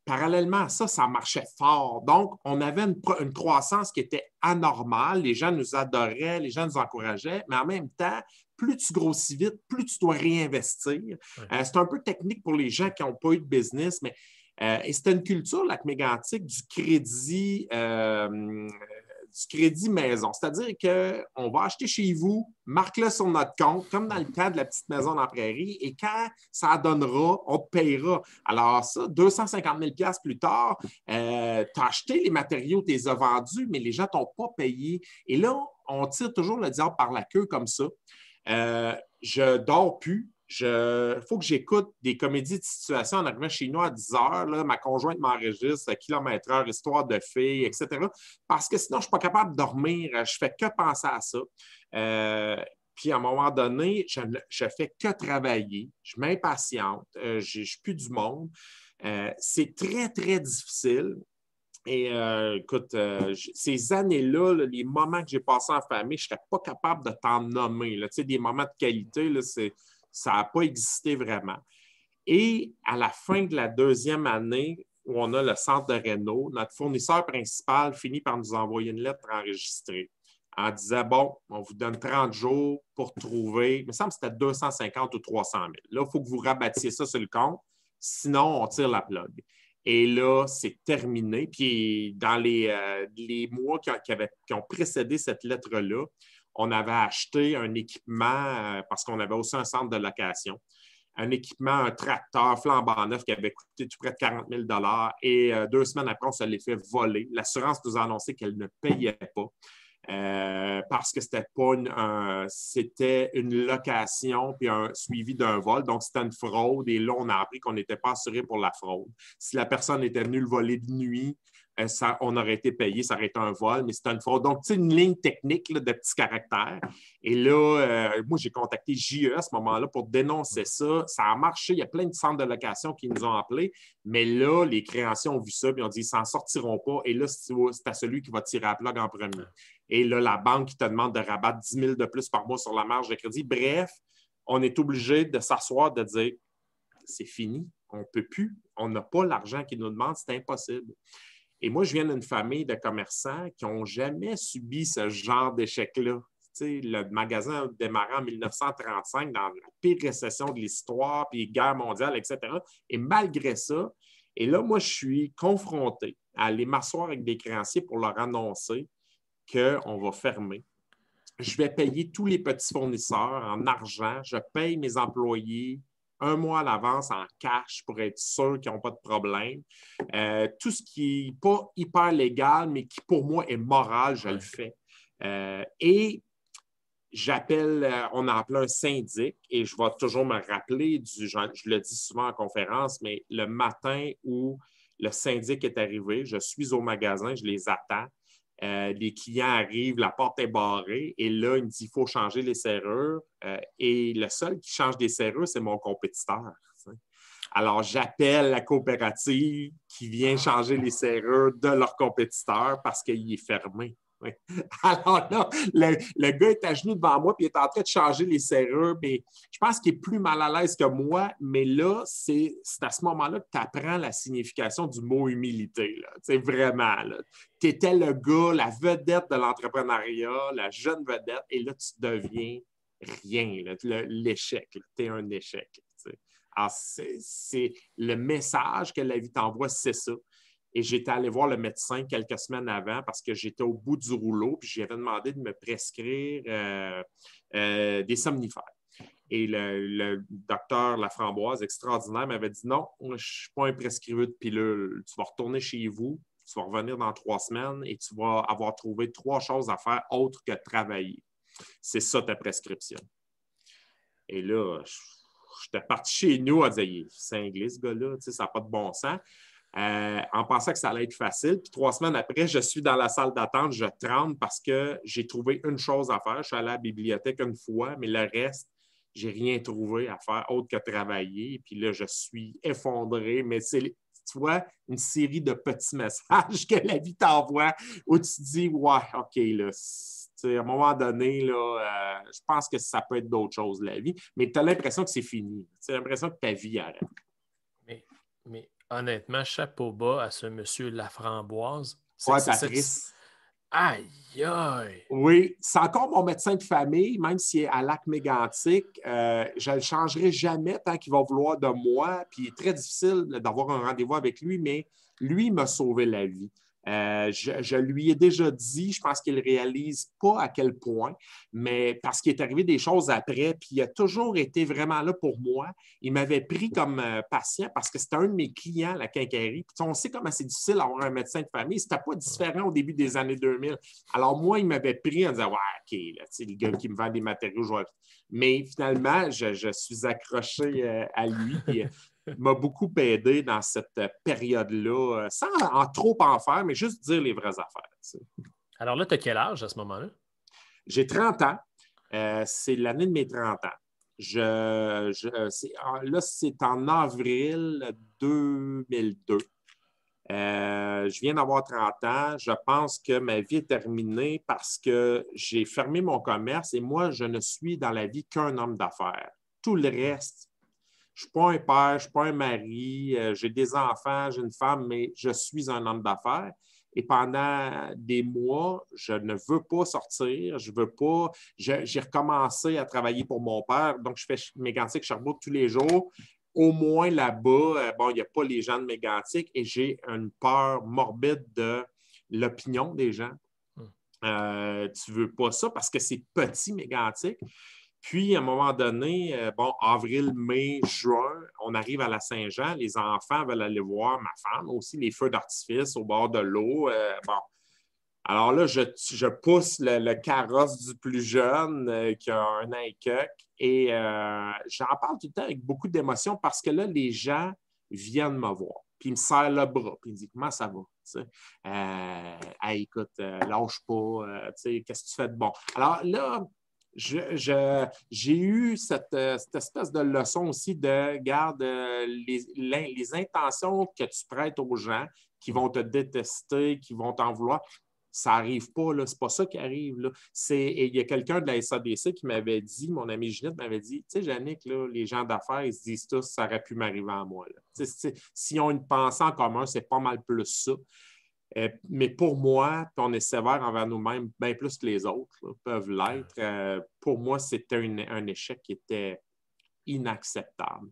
S3: parallèlement à ça, ça marchait fort. Donc, on avait une croissance qui était anormale. Les gens nous adoraient, les gens nous encourageaient, mais en même temps, plus tu grossis vite, plus tu dois réinvestir. C'est un peu technique pour les gens qui n'ont pas eu de business, mais et c'était une culture, Lac-Mégantic, du crédit, du crédit maison. C'est-à-dire qu'on va acheter chez vous, marque-le sur notre compte, comme dans le cas de la petite maison dans la prairie, et quand ça donnera, on te payera. Alors ça, 250 000 $ plus tard, tu as acheté les matériaux, tu les as vendus, mais les gens ne t'ont pas payé. Et là, on tire toujours le diable par la queue comme ça. Je dors plus. Il faut que j'écoute des comédies de situation en arrivant chez nous à 10 heures. Là, ma conjointe m'enregistre à kilomètre-heure, histoire de filles, etc. Parce que sinon, je ne suis pas capable de dormir. Je ne fais que penser à ça. Puis, à un moment donné, je ne fais que travailler. Je m'impatiente. Je ne suis plus du monde. C'est très, très difficile. Et écoute, ces années-là, là, les moments que j'ai passés en famille, je ne serais pas capable de t'en nommer. Là. Tu sais, des moments de qualité, là, ça n'a pas existé vraiment. Et à la fin de la deuxième année, où on a le centre de réno, notre fournisseur principal finit par nous envoyer une lettre enregistrée en disant, bon, on vous donne 30 jours pour trouver, il me semble que c'était 250 ou 300 000. Là, il faut que vous rabattiez ça sur le compte, sinon on tire la plug. Et là, c'est terminé. Puis dans les mois qui ont précédé cette lettre-là, on avait acheté un équipement, parce qu'on avait aussi un centre de location, un équipement, un tracteur flambant neuf qui avait coûté tout près de 40 000 $. Et 2 semaines après, on se l'est fait voler. L'assurance nous a annoncé qu'elle ne payait pas. Parce que c'était une location puis un suivi d'un vol. Donc, c'était une fraude. Et là, on a appris qu'on n'était pas assuré pour la fraude. Si la personne était venue le voler de nuit, on aurait été payé, ça aurait été un vol, mais c'était une fraude. Donc, c'est une ligne technique là, de petits caractères. Et là, moi, j'ai contacté JE à ce moment-là pour dénoncer ça. Ça a marché. Il y a plein de centres de location qui nous ont appelés. Mais là, les créanciers ont vu ça et ont dit, ils ne s'en sortiront pas. Et là, c'est à celui qui va tirer à la plug en premier. Et là, la banque qui te demande de rabattre 10 000 de plus par mois sur la marge de crédit. Bref, on est obligé de s'asseoir, de dire, c'est fini, on ne peut plus, on n'a pas l'argent qu'ils nous demandent, c'est impossible. Et moi, je viens d'une famille de commerçants qui n'ont jamais subi ce genre d'échec-là. Tu sais, le magasin a démarré en 1935 dans la pire récession de l'histoire, puis guerre mondiale, etc. Et malgré ça, et là, moi, je suis confronté à aller m'asseoir avec des créanciers pour leur annoncer qu'on va fermer. Je vais payer tous les petits fournisseurs en argent. Je paye mes employés 1 mois à l'avance en cash pour être sûr qu'ils n'ont pas de problème. Tout ce qui n'est pas hyper légal, mais qui pour moi est moral, je le fais. Et on a appelé un syndic et je vais toujours me rappeler, je le dis souvent en conférence, mais le matin où le syndic est arrivé, je suis au magasin, je les attends. Les clients arrivent, la porte est barrée et là, il me dit qu'il faut changer les serrures. Et le seul qui change des serrures, c'est mon compétiteur. Alors, j'appelle la coopérative qui vient changer les serrures de leur compétiteur parce qu'il est fermé. Alors là, le gars est à genoux devant moi et il est en train de changer les serrures. Mais je pense qu'il est plus mal à l'aise que moi, mais là, c'est à ce moment-là que tu apprends la signification du mot humilité. C'est vraiment, tu étais le gars, la vedette de l'entrepreneuriat, la jeune vedette, et là, tu deviens rien, l'échec. Tu es un échec. T'sais. Alors, c'est le message que la vie t'envoie, c'est ça. Et j'étais allé voir le médecin quelques semaines avant parce que j'étais au bout du rouleau puis j'avais demandé de me prescrire des somnifères. Et le docteur Laframboise, extraordinaire, m'avait dit non, je ne suis pas un prescriveur de pilules. Tu vas retourner chez vous, tu vas revenir dans 3 semaines et tu vas avoir trouvé 3 choses à faire autres que travailler. C'est ça ta prescription. Et là, j'étais parti chez nous à dire il est cinglé ce gars-là, ça n'a pas de bon sens. En pensant que ça allait être facile. Puis 3 semaines après, je suis dans la salle d'attente, je tremble parce que j'ai trouvé une chose à faire. Je suis allé à la bibliothèque une fois, mais le reste, je n'ai rien trouvé à faire autre que travailler. Puis là, je suis effondré. Mais c'est, tu vois, une série de petits messages que la vie t'envoie où tu te dis, ouais, OK, là, à un moment donné, là, je pense que ça peut être d'autres choses, la vie. Mais tu as l'impression que c'est fini. Tu as l'impression que ta vie arrête.
S1: Mais honnêtement, chapeau bas à ce monsieur Laframboise.
S3: Ouais, Patrice.
S1: Aïe, aïe!
S3: Oui, c'est encore mon médecin de famille, même s'il est à Lac-Mégantic. Je ne le changerai jamais tant qu'il va vouloir de moi. Puis il est très difficile d'avoir un rendez-vous avec lui, mais lui m'a sauvé la vie. Je lui ai déjà dit, je pense qu'il ne réalise pas à quel point, mais parce qu'il est arrivé des choses après, puis il a toujours été vraiment là pour moi. Il m'avait pris comme patient parce que c'était un de mes clients, la quincaillerie. Puis on sait comment c'est difficile d'avoir un médecin de famille. C'était pas différent au début des années 2000. Alors moi, il m'avait pris en disant, ouais, OK, là, le gars qui me vend des matériaux, je vais... Mais finalement, je suis accroché à lui. Puis, m'a beaucoup aidé dans cette période-là, sans en trop en faire, mais juste dire les vraies affaires. T'sais.
S1: Alors là, tu as quel âge à ce moment-là?
S3: J'ai 30 ans. C'est l'année de mes 30 ans. Là, c'est en avril 2002. Je viens d'avoir 30 ans. Je pense que ma vie est terminée parce que j'ai fermé mon commerce et moi, je ne suis dans la vie qu'un homme d'affaires. Tout le reste, je ne suis pas un père, je ne suis pas un mari, j'ai des enfants, j'ai une femme, mais je suis un homme d'affaires. Et pendant des mois, je ne veux pas sortir, je veux pas. J'ai recommencé à travailler pour mon père, donc je fais Mégantic Sherbrooke tous les jours. Au moins là-bas, bon, il n'y a pas les gens de Mégantic et j'ai une peur morbide de l'opinion des gens. Tu ne veux pas ça parce que c'est petit Mégantic. Puis, à un moment donné, avril, mai, juin, on arrive à la Saint-Jean. Les enfants veulent aller voir ma femme, aussi les feux d'artifice au bord de l'eau. Alors là, je pousse le carrosse du plus jeune qui a 1 an et quelques. Et j'en parle tout le temps avec beaucoup d'émotion parce que là, les gens viennent me voir. Puis ils me serrent le bras. Puis ils me disent, comment ça va? Hey, écoute, lâche pas. Qu'est-ce que tu fais de bon? Alors là, j'ai eu cette espèce de leçon aussi de, garde, les intentions que tu prêtes aux gens qui vont te détester, qui vont t'en vouloir, ça n'arrive pas, là. C'est pas ça qui arrive, là. Il y a quelqu'un de la SADC qui m'avait dit, mon ami Ginette m'avait dit, tu sais, Yannick, là, les gens d'affaires, ils se disent tous, ça aurait pu m'arriver à moi, là. S'ils ont une pensée en commun, c'est pas mal plus ça. Mais pour moi, puis on est sévère envers nous-mêmes, bien plus que les autres là, peuvent l'être. Pour moi, c'était un échec qui était inacceptable.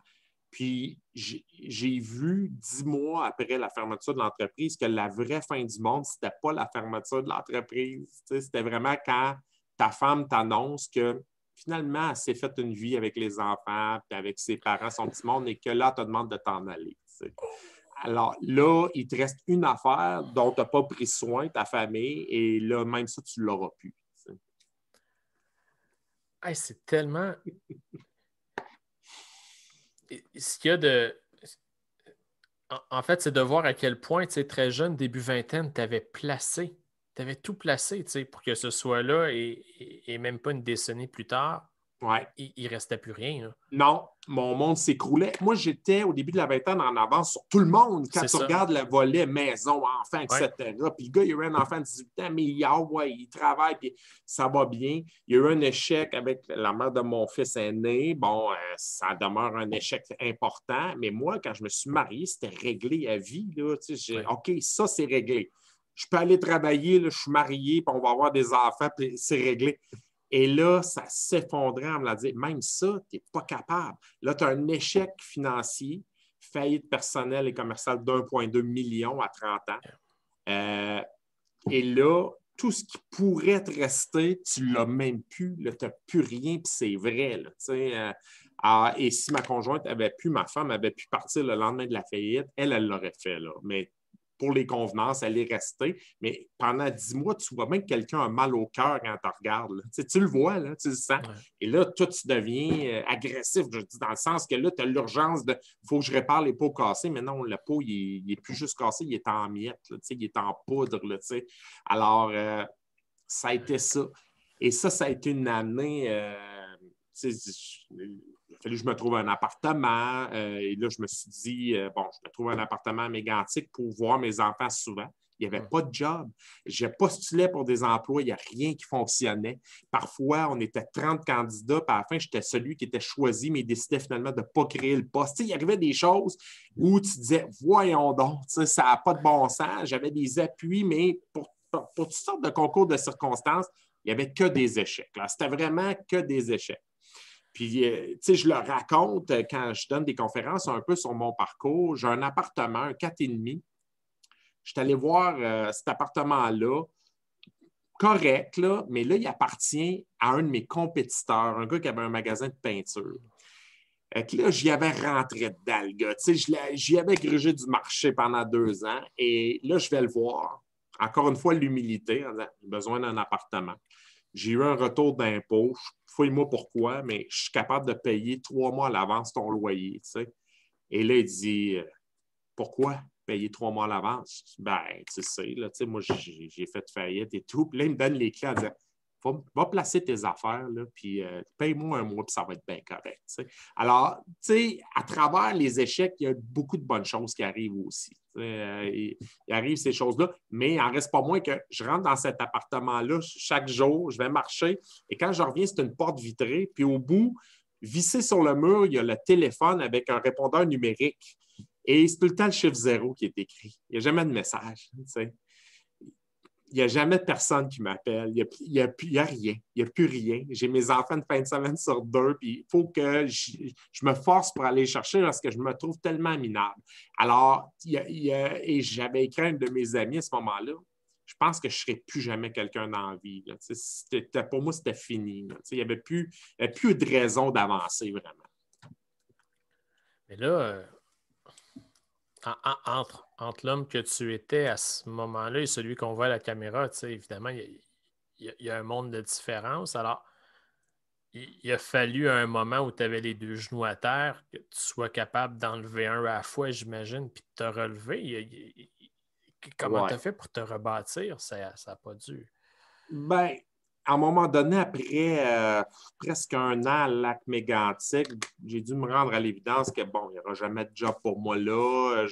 S3: Puis, j'ai vu 10 mois après la fermeture de l'entreprise que la vraie fin du monde, c'était pas la fermeture de l'entreprise. C'était vraiment quand ta femme t'annonce que finalement, elle s'est faite une vie avec les enfants, puis avec ses parents, son petit monde, et que là, elle te demande de t'en aller. T'sais. Alors là, il te reste une affaire dont tu n'as pas pris soin, ta famille, et là, même ça, tu ne l'auras plus.
S1: Hey, c'est tellement... Ce qu'il y a de... En fait, c'est de voir à quel point, tu sais, très jeune, début vingtaine, tu avais tout placé, tu sais, pour que ce soit là et même pas une décennie plus tard,
S3: ouais.
S1: il ne restait plus rien. Là.
S3: Non, mon monde s'écroulait. Moi, j'étais au début de la vingtaine en avance sur tout le monde. Quand tu regardes le volet maison, enfant, etc. Ouais. Puis le gars, il a eu un enfant de 18 ans, mais il travaille, puis ça va bien. Il y a eu un échec avec la mère de mon fils aîné. Bon, ça demeure un échec important. Mais moi, quand je me suis marié, c'était réglé à vie. Là. Ouais. OK, ça, c'est réglé. Je peux aller travailler, là, je suis marié, puis on va avoir des enfants, puis c'est réglé. Et là, ça s'effondrait en me la disant, même ça, tu n'es pas capable. Là, tu as un échec financier, faillite personnelle et commerciale d'1,2 million à 30 ans. Et là, tout ce qui pourrait te rester, tu ne l'as même plus. Tu n'as plus rien, puis c'est vrai. Là, et si ma conjointe avait pu, ma femme avait pu partir le lendemain de la faillite, elle l'aurait fait. Là. Mais pour les convenances, elle est restée. Mais pendant 10 mois, tu vois bien que quelqu'un a mal au cœur quand tu regardes. Tu le vois, là, tu le sens. Ouais. Et là, toi, tu deviens agressif, je dis, dans le sens que là, tu as l'urgence de « il faut que je répare les pots cassés », mais non, le pot, il n'est plus juste cassé, il est en miettes, là, il est en poudre. Là, alors, ça a été ça. Et ça a été une année... il a fallu que je me trouve un appartement. Et là, je me suis dit, je me trouve un appartement à Mégantic pour voir mes enfants souvent. Il n'y avait pas de job. Je postulais pour des emplois, il n'y a rien qui fonctionnait. Parfois, on était 30 candidats, puis à la fin, j'étais celui qui était choisi, mais il décidait finalement de ne pas créer le poste. Il y arrivait des choses où tu disais, voyons donc, ça n'a pas de bon sens. J'avais des appuis, mais pour toutes sortes de concours de circonstances, il n'y avait que des échecs. C'était vraiment que des échecs. Puis, je le raconte quand je donne des conférences un peu sur mon parcours. J'ai un appartement, un 4,5. Je suis allé voir cet appartement-là, correct, là, mais là, il appartient à un de mes compétiteurs, un gars qui avait un magasin de peinture. Fait que là, j'y avais rentré dedans, le gars. J'y avais grugé du marché pendant 2 ans. Et là, je vais le voir. Encore une fois, l'humilité, en disant, j'ai besoin d'un appartement. J'ai eu un retour d'impôt. Fouille-moi pourquoi, mais je suis capable de payer 3 mois à l'avance ton loyer. T'sais. Et là, il dit, pourquoi payer 3 mois à l'avance? Ben, tu sais, là, moi, j'ai fait faillite et tout. Puis là, il me donne les clés en disant, va placer tes affaires, là, puis paye-moi un mois, puis ça va être bien correct. T'sais. Alors, tu sais, à travers les échecs, il y a beaucoup de bonnes choses qui arrivent aussi. Il arrive ces choses-là, mais il n'en reste pas moins que je rentre dans cet appartement-là chaque jour, je vais marcher, et quand je reviens, c'est une porte vitrée, puis au bout, vissé sur le mur, il y a le téléphone avec un répondeur numérique. Et c'est tout le temps le chiffre 0 qui est écrit. Il n'y a jamais de message. T'sais. Il n'y a jamais de personne qui m'appelle. Il n'y a rien. Il n'y a plus rien. J'ai mes enfants de fin de semaine sur 2, puis il faut que je me force pour aller chercher parce que je me trouve tellement minable. Alors, et j'avais écrit à un de mes amis à ce moment-là, je pense que je ne serais plus jamais quelqu'un dans la vie. Là. Pour moi, c'était fini. Il n'y avait plus de raison d'avancer vraiment.
S1: Mais là, entre l'homme que tu étais à ce moment-là et celui qu'on voit à la caméra, évidemment, il y a un monde de différence. Alors, il a fallu un moment où tu avais les 2 genoux à terre, que tu sois capable d'enlever un à la fois, j'imagine, puis de te relever. Comment tu as fait pour te rebâtir? Ça n'a pas dû.
S3: Ben, à un moment donné, après presque 1 an à Lac-Mégantic, j'ai dû me rendre à l'évidence que, bon, il n'y aura jamais de job pour moi là.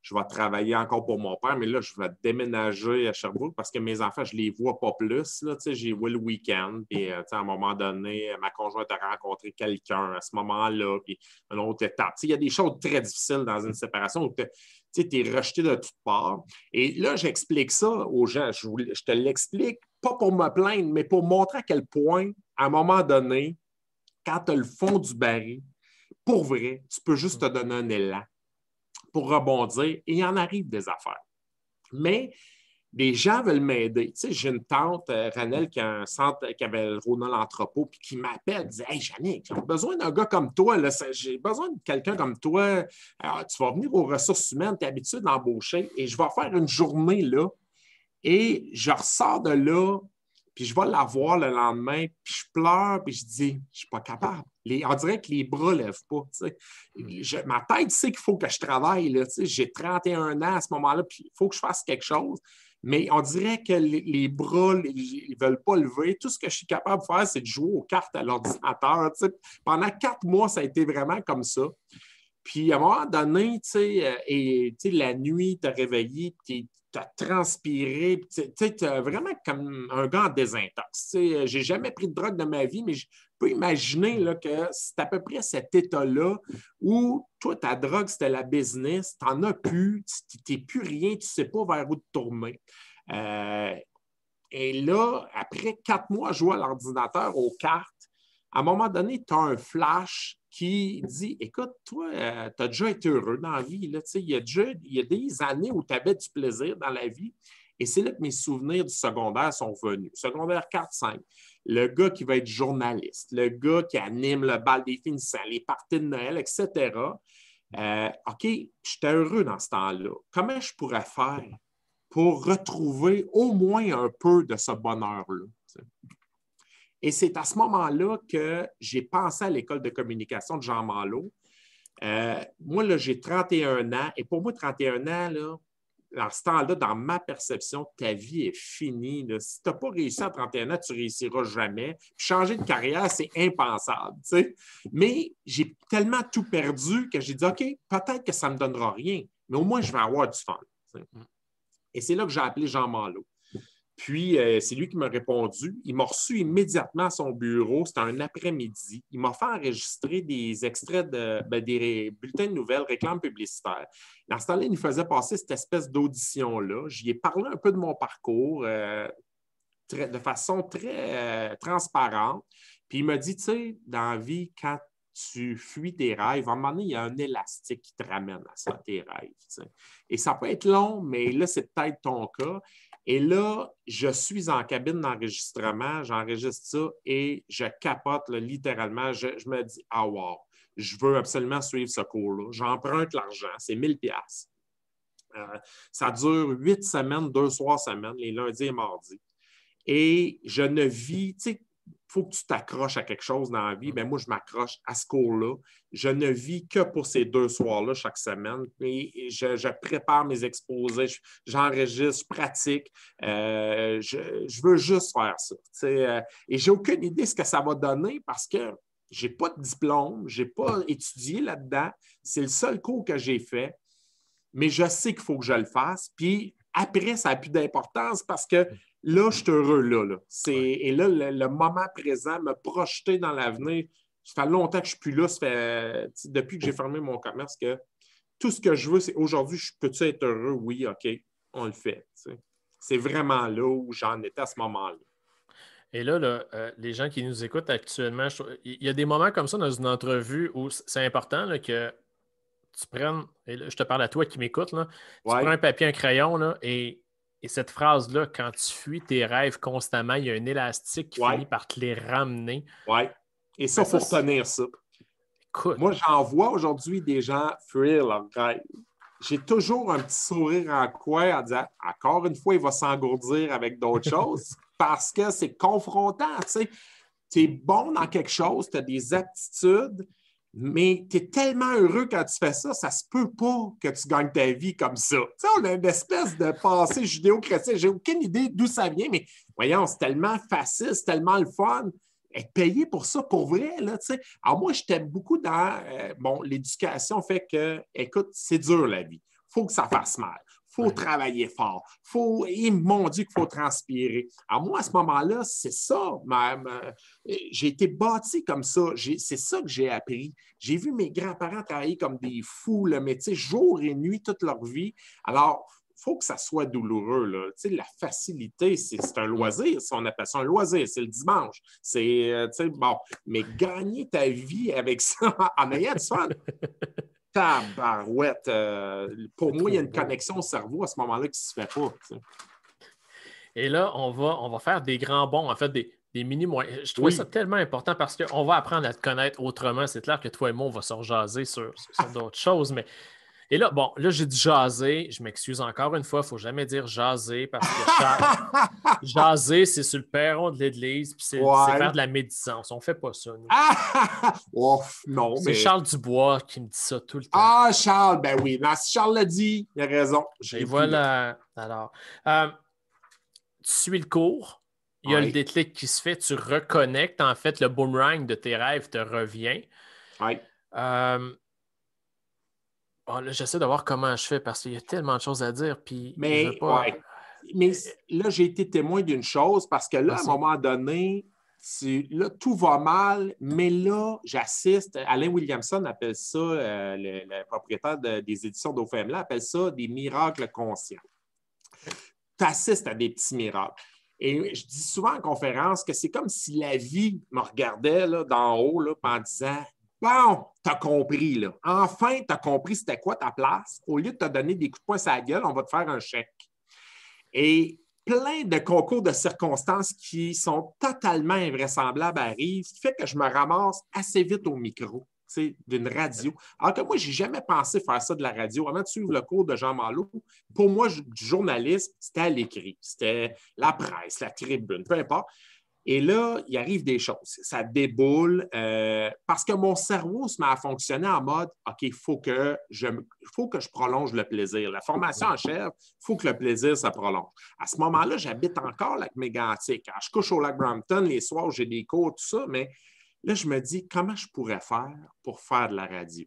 S3: Je vais travailler encore pour mon père, mais là, je vais déménager à Sherbrooke parce que mes enfants, je ne les vois pas plus. Là, j'y vois le week-end. Puis, à un moment donné, ma conjointe a rencontré quelqu'un à ce moment-là. Puis, une autre étape. Il y a des choses très difficiles dans une séparation où tu es rejeté de toutes parts. Et là, j'explique ça aux gens. Je te l'explique, pas pour me plaindre, mais pour montrer à quel point, à un moment donné, quand tu as le fond du baril, pour vrai, tu peux juste te donner un élan pour rebondir et il en arrive des affaires. Mais les gens veulent m'aider. Tu sais, j'ai une tante, Ranel, qui a un centre, qui avait le Ronald Entrepôt, puis qui m'appelle, dit « Hey, Jannick, j'ai besoin d'un gars comme toi, là, j'ai besoin de quelqu'un comme toi. Alors, tu vas venir aux ressources humaines, tu es habitué d'embaucher, et je vais faire une journée là, et je ressors de là, puis je vais la voir le lendemain, puis je pleure, puis je dis, je ne suis pas capable. On dirait que les bras ne lèvent pas. Ma tête sait qu'il faut que je travaille. Là, j'ai 31 ans à ce moment-là, puis il faut que je fasse quelque chose. Mais on dirait que les bras, ils ne veulent pas lever. Tout ce que je suis capable de faire, c'est de jouer aux cartes à l'ordinateur. Pendant 4 mois, ça a été vraiment comme ça. Puis à un moment donné, la nuit, tu as réveillé, tu as transpiré, tu as vraiment comme un gars en désintox. J'ai jamais pris de drogue de ma vie, mais je peux imaginer là, que c'est à peu près cet état-là où toi, ta drogue, c'était la business, tu n'en as plus, tu n'es plus rien, tu ne sais pas vers où te tourner. Et là, après 4 mois à jouer à l'ordinateur, aux cartes, à un moment donné, tu as un flash qui dit, écoute, toi, tu as déjà été heureux dans la vie. Là, il y a des années où tu avais du plaisir dans la vie. Et c'est là que mes souvenirs du secondaire sont venus. Secondaire 4-5, le gars qui va être journaliste, le gars qui anime le bal des finissants, les parties de Noël, etc. OK, j'étais heureux dans ce temps-là. Comment je pourrais faire pour retrouver au moins un peu de ce bonheur-là? T'sais? Et c'est à ce moment-là que j'ai pensé à l'école de communication de Jean Malo. Moi, là, j'ai 31 ans. Et pour moi, 31 ans, là, dans ce temps-là, dans ma perception, ta vie est finie. Là. Si tu n'as pas réussi à 31 ans, tu ne réussiras jamais. Puis changer de carrière, c'est impensable. T'sais. Mais j'ai tellement tout perdu que j'ai dit, OK, peut-être que ça ne me donnera rien, mais au moins, je vais avoir du fun. T'sais. Et c'est là que j'ai appelé Jean Malo. Puis, c'est lui qui m'a répondu. Il m'a reçu immédiatement à son bureau. C'était un après-midi. Il m'a fait enregistrer des extraits des bulletins de nouvelles, réclames publicitaires. Dans ce temps-là, il nous faisait passer cette espèce d'audition-là. J'y ai parlé un peu de mon parcours de façon très transparente. Puis, il m'a dit, tu sais, dans la vie, quand tu fuis tes rêves, à un moment donné, il y a un élastique qui te ramène à ça, tes rêves. T'sais. Et ça peut être long, mais là, c'est peut-être ton cas. Et là, je suis en cabine d'enregistrement, j'enregistre ça et je capote là, littéralement. Je me dis, ah wow, je veux absolument suivre ce cours-là. J'emprunte l'argent, c'est 1000$. Ça dure 8 semaines, 2 soirs semaine, les lundis et mardis. Et je ne vis, tu sais, il faut que tu t'accroches à quelque chose dans la vie. Bien, moi, je m'accroche à ce cours-là. Je ne vis que pour ces 2 soirs-là chaque semaine. Et je prépare mes exposés, j'enregistre, je pratique. Je veux juste faire ça. Et je n'ai aucune idée de ce que ça va donner parce que je n'ai pas de diplôme, je n'ai pas étudié là-dedans. C'est le seul cours que j'ai fait. Mais je sais qu'il faut que je le fasse. Puis après, ça n'a plus d'importance parce que là, je suis heureux là. Et là, le moment présent, me projeter dans l'avenir, ça fait longtemps que je ne suis plus là. Ça fait, depuis que j'ai fermé mon commerce, que tout ce que je veux, c'est aujourd'hui, peux-tu être heureux? Oui, OK, on le fait. C'est vraiment là où j'en étais à ce moment-là.
S1: Et là, les gens qui nous écoutent actuellement, il y a des moments comme ça dans une entrevue où c'est important là, que tu prennes, et là, je te parle à toi qui m'écoutes, là, tu prends un papier, un crayon, là, et cette phrase-là, quand tu fuis tes rêves constamment, il y a un élastique qui finit par te les ramener.
S3: Oui. Et ça, il faut retenir ça.
S1: Écoute.
S3: Moi, j'en vois aujourd'hui des gens fuir leurs rêves. J'ai toujours un petit sourire en coin en disant, encore une fois, il va s'engourdir avec d'autres choses parce que c'est confrontant. Tu es bon dans quelque chose, tu as des aptitudes, mais tu es tellement heureux quand tu fais ça, ça se peut pas que tu gagnes ta vie comme ça. Tu sais, on a une espèce de passé judéo-chrétien. J'ai aucune idée d'où ça vient, mais voyons, c'est tellement facile, c'est tellement le fun. Être payé pour ça, pour vrai, là, tu sais. Alors moi, j'étais beaucoup dans, l'éducation fait que, écoute, c'est dur la vie. Il faut que ça fasse mal. Il faut travailler fort. Et mon Dieu qu'il faut transpirer. Alors moi, à ce moment-là, c'est ça. J'ai été bâti comme ça. C'est ça que j'ai appris. J'ai vu mes grands-parents travailler comme des fous, le métier, jour et nuit, toute leur vie. Alors, il faut que ça soit douloureux. Là. Tu sais, la facilité, c'est un loisir. Si on appelle ça un loisir, c'est le dimanche. Bon. Mais gagner ta vie avec ça en ayant du fun, tabarouette. Pour moi, il y a une connexion au cerveau à ce moment-là qui ne se fait pas. T'sais.
S1: Et là, on va faire des grands bonds, en fait, des mini-moyens. Je trouve ça tellement important parce qu'on va apprendre à te connaître autrement. C'est clair que toi et moi, on va se rejaser sur d'autres choses, mais... Et là, bon, là, j'ai dit jaser. Je m'excuse encore une fois, il ne faut jamais dire jaser parce que jaser, c'est sur le perron de l'église, puis c'est faire de la médisance. On ne fait pas ça, nous.
S3: Non,
S1: c'est Charles Dubois qui me dit ça tout le temps.
S3: Ah, Charles, ben oui. Non, si Charles l'a dit, il a raison.
S1: Et voilà. Alors, tu suis le cours. Il y a le déclic qui se fait. Tu reconnectes. En fait, le boomerang de tes rêves te revient.
S3: Oui.
S1: Là, j'essaie de voir comment je fais parce qu'il y a tellement de choses à dire. Puis
S3: mais là, j'ai été témoin d'une chose parce que là, à un moment donné, là, tout va mal, mais là, j'assiste. Alain Williamson appelle ça, le propriétaire des éditions d'OFM, appelle ça des miracles conscients. Tu assistes à des petits miracles. Et je dis souvent en conférence que c'est comme si la vie me regardait là, d'en haut là, en disant « Bon, t'as compris, là. Enfin, t'as compris c'était quoi ta place. Au lieu de te donner des coups de poing sur la gueule, on va te faire un chèque. » Et plein de concours de circonstances qui sont totalement invraisemblables arrivent, ce qui fait que je me ramasse assez vite au micro d'une radio. Alors que moi, je n'ai jamais pensé faire ça de la radio. Avant de suivre le cours de Jean Malo, pour moi, du journalisme, c'était à l'écrit. C'était la presse, la tribune, peu importe. Et là, il arrive des choses. Ça déboule parce que mon cerveau se met à fonctionner en mode « OK, il faut que je prolonge le plaisir. La formation achève, il faut que le plaisir se prolonge. » À ce moment-là, j'habite encore avec mes Mégantic. Je couche au lac Brampton, les soirs, j'ai des cours, tout ça, mais là, je me dis comment je pourrais faire pour faire de la radio.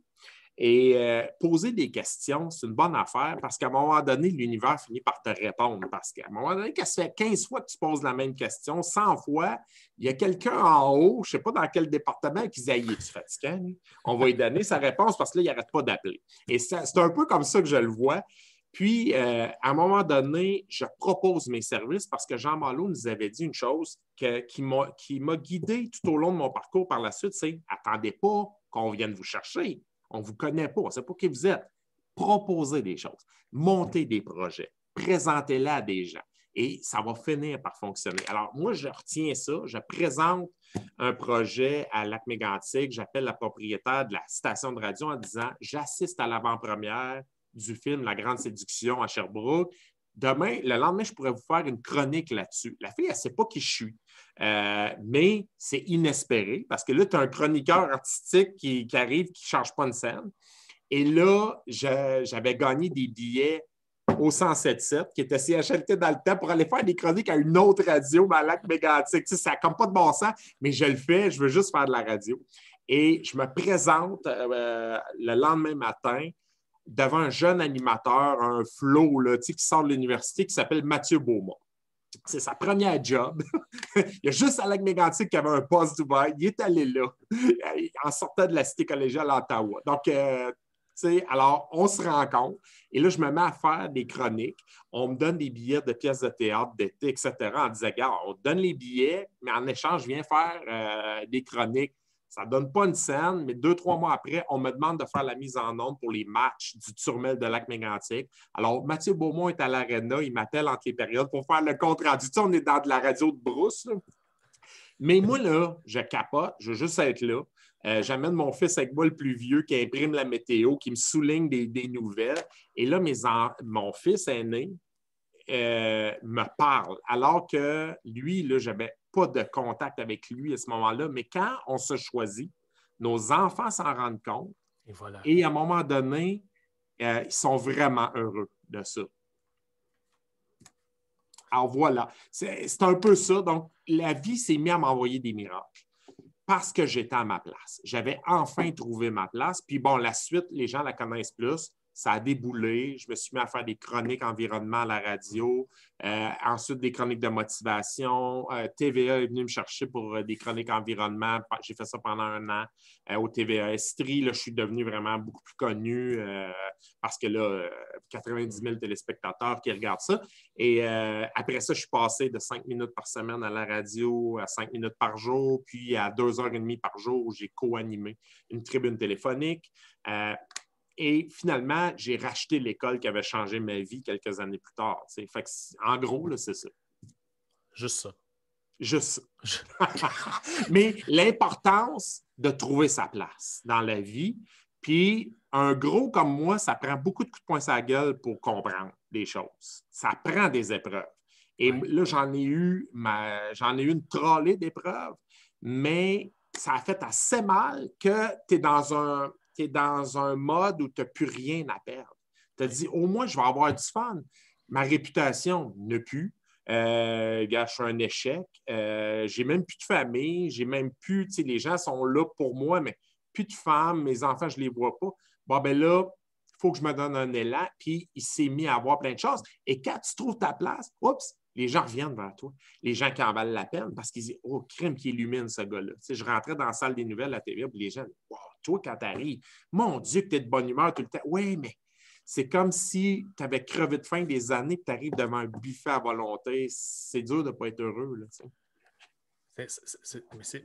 S3: Et poser des questions, c'est une bonne affaire parce qu'à un moment donné, l'univers finit par te répondre. Parce qu'à un moment donné, quand ça fait 15 fois que tu poses la même question, 100 fois, il y a quelqu'un en haut, je ne sais pas dans quel département, qui dit « Es-tu fatiguant? » On va lui donner sa réponse parce que là, il n'arrête pas d'appeler. Et c'est un peu comme ça que je le vois. Puis, à un moment donné, je propose mes services parce que Jean Malo nous avait dit une chose qui m'a guidé tout au long de mon parcours par la suite, c'est « Attendez pas qu'on vienne vous chercher. On ne vous connaît pas, on ne sait pas qui vous êtes. Proposez des choses, montez des projets, présentez-les à des gens et ça va finir par fonctionner. » Alors, moi, je retiens ça, je présente un projet à Lac-Mégantic, j'appelle la propriétaire de la station de radio en disant « J'assiste à l'avant-première du film La Grande Séduction à Sherbrooke. Demain, le lendemain, je pourrais vous faire une chronique là-dessus. » La fille, elle ne sait pas qui je suis. Mais c'est inespéré parce que là, tu as un chroniqueur artistique qui arrive, qui ne change pas une scène. Et là, j'avais gagné des billets au 107.7, qui était CHLT dans le temps, pour aller faire des chroniques à une autre radio dans Lac-Mégantic. Tu sais, ça n'a comme pas de bon sens, mais je le fais, je veux juste faire de la radio. Et je me présente le lendemain matin devant un jeune animateur, un flow là, qui sort de l'université, qui s'appelle Mathieu Beaumont. C'est sa première job. Il y a juste à Lac-Mégantic qui avait un poste ouvert. Il est allé là, en sortant de la cité collégiale à Ottawa. Donc, alors, on se rencontre. Et là, je me mets à faire des chroniques. On me donne des billets de pièces de théâtre, d'été, etc. En disant, regarde, on te donne les billets, mais en échange, viens faire des chroniques. Ça ne donne pas une scène, mais 2-3 mois après, on me demande de faire la mise en onde pour les matchs du Turmel de Lac-Mégantic. Alors, Mathieu Beaumont est à l'aréna, il m'appelle entre les périodes pour faire le compte rendu. Tu sais, on est dans de la radio de brousse, là. Mais moi, là, je capote, je veux juste être là. J'amène mon fils avec moi, le plus vieux, qui imprime la météo, qui me souligne des nouvelles. Et là, mon fils aîné me parle, alors que lui, là, j'avais pas de contact avec lui à ce moment-là. Mais quand on se choisit, nos enfants s'en rendent compte.
S1: Et voilà.
S3: Et à un moment donné, ils sont vraiment heureux de ça. Alors voilà, c'est un peu ça. Donc, la vie s'est mise à m'envoyer des miracles parce que j'étais à ma place. J'avais enfin trouvé ma place. Puis bon, la suite, les gens la connaissent plus. Ça a déboulé. Je me suis mis à faire des chroniques environnement à la radio. Ensuite, des chroniques de motivation. TVA est venu me chercher pour des chroniques environnement. J'ai fait ça pendant 1 an au TVA Estrie. Là, je suis devenu vraiment beaucoup plus connu parce que là, 90 000 téléspectateurs qui regardent ça. Et après ça, je suis passé de 5 minutes par semaine à la radio à 5 minutes par jour, puis à 2h30 par jour où j'ai co-animé une tribune téléphonique. Et finalement, j'ai racheté l'école qui avait changé ma vie quelques années plus tard. Fait que, en gros, là, c'est ça.
S1: Juste ça.
S3: Juste ça. Mais l'importance de trouver sa place dans la vie. Puis, un gros comme moi, ça prend beaucoup de coups de poing sur la gueule pour comprendre des choses. Ça prend des épreuves. Et là, j'en ai eu une trolley d'épreuves, mais ça a fait assez mal que tu es dans un mode où tu n'as plus rien à perdre. Tu as dit, au moins, je vais avoir du fun. Ma réputation n'a plus. Je suis un échec. J'ai même plus de famille. J'ai même plus, les gens sont là pour moi, mais plus de femmes. Mes enfants, je ne les vois pas. Bon, ben là, il faut que je me donne un élan. Puis, il s'est mis à avoir plein de choses. Et quand tu trouves ta place, oups, les gens reviennent vers toi. Les gens qui en valent la peine parce qu'ils disent, oh, crème qui illumine ce gars-là. Je rentrais dans la salle des nouvelles à la TV, puis les gens disent, wow, toi, quand tu arrives, mon Dieu, que tu es de bonne humeur tout le temps. Oui, mais c'est comme si tu avais crevé de faim des années et tu arrives devant un buffet à volonté. C'est dur de ne pas être heureux. Là,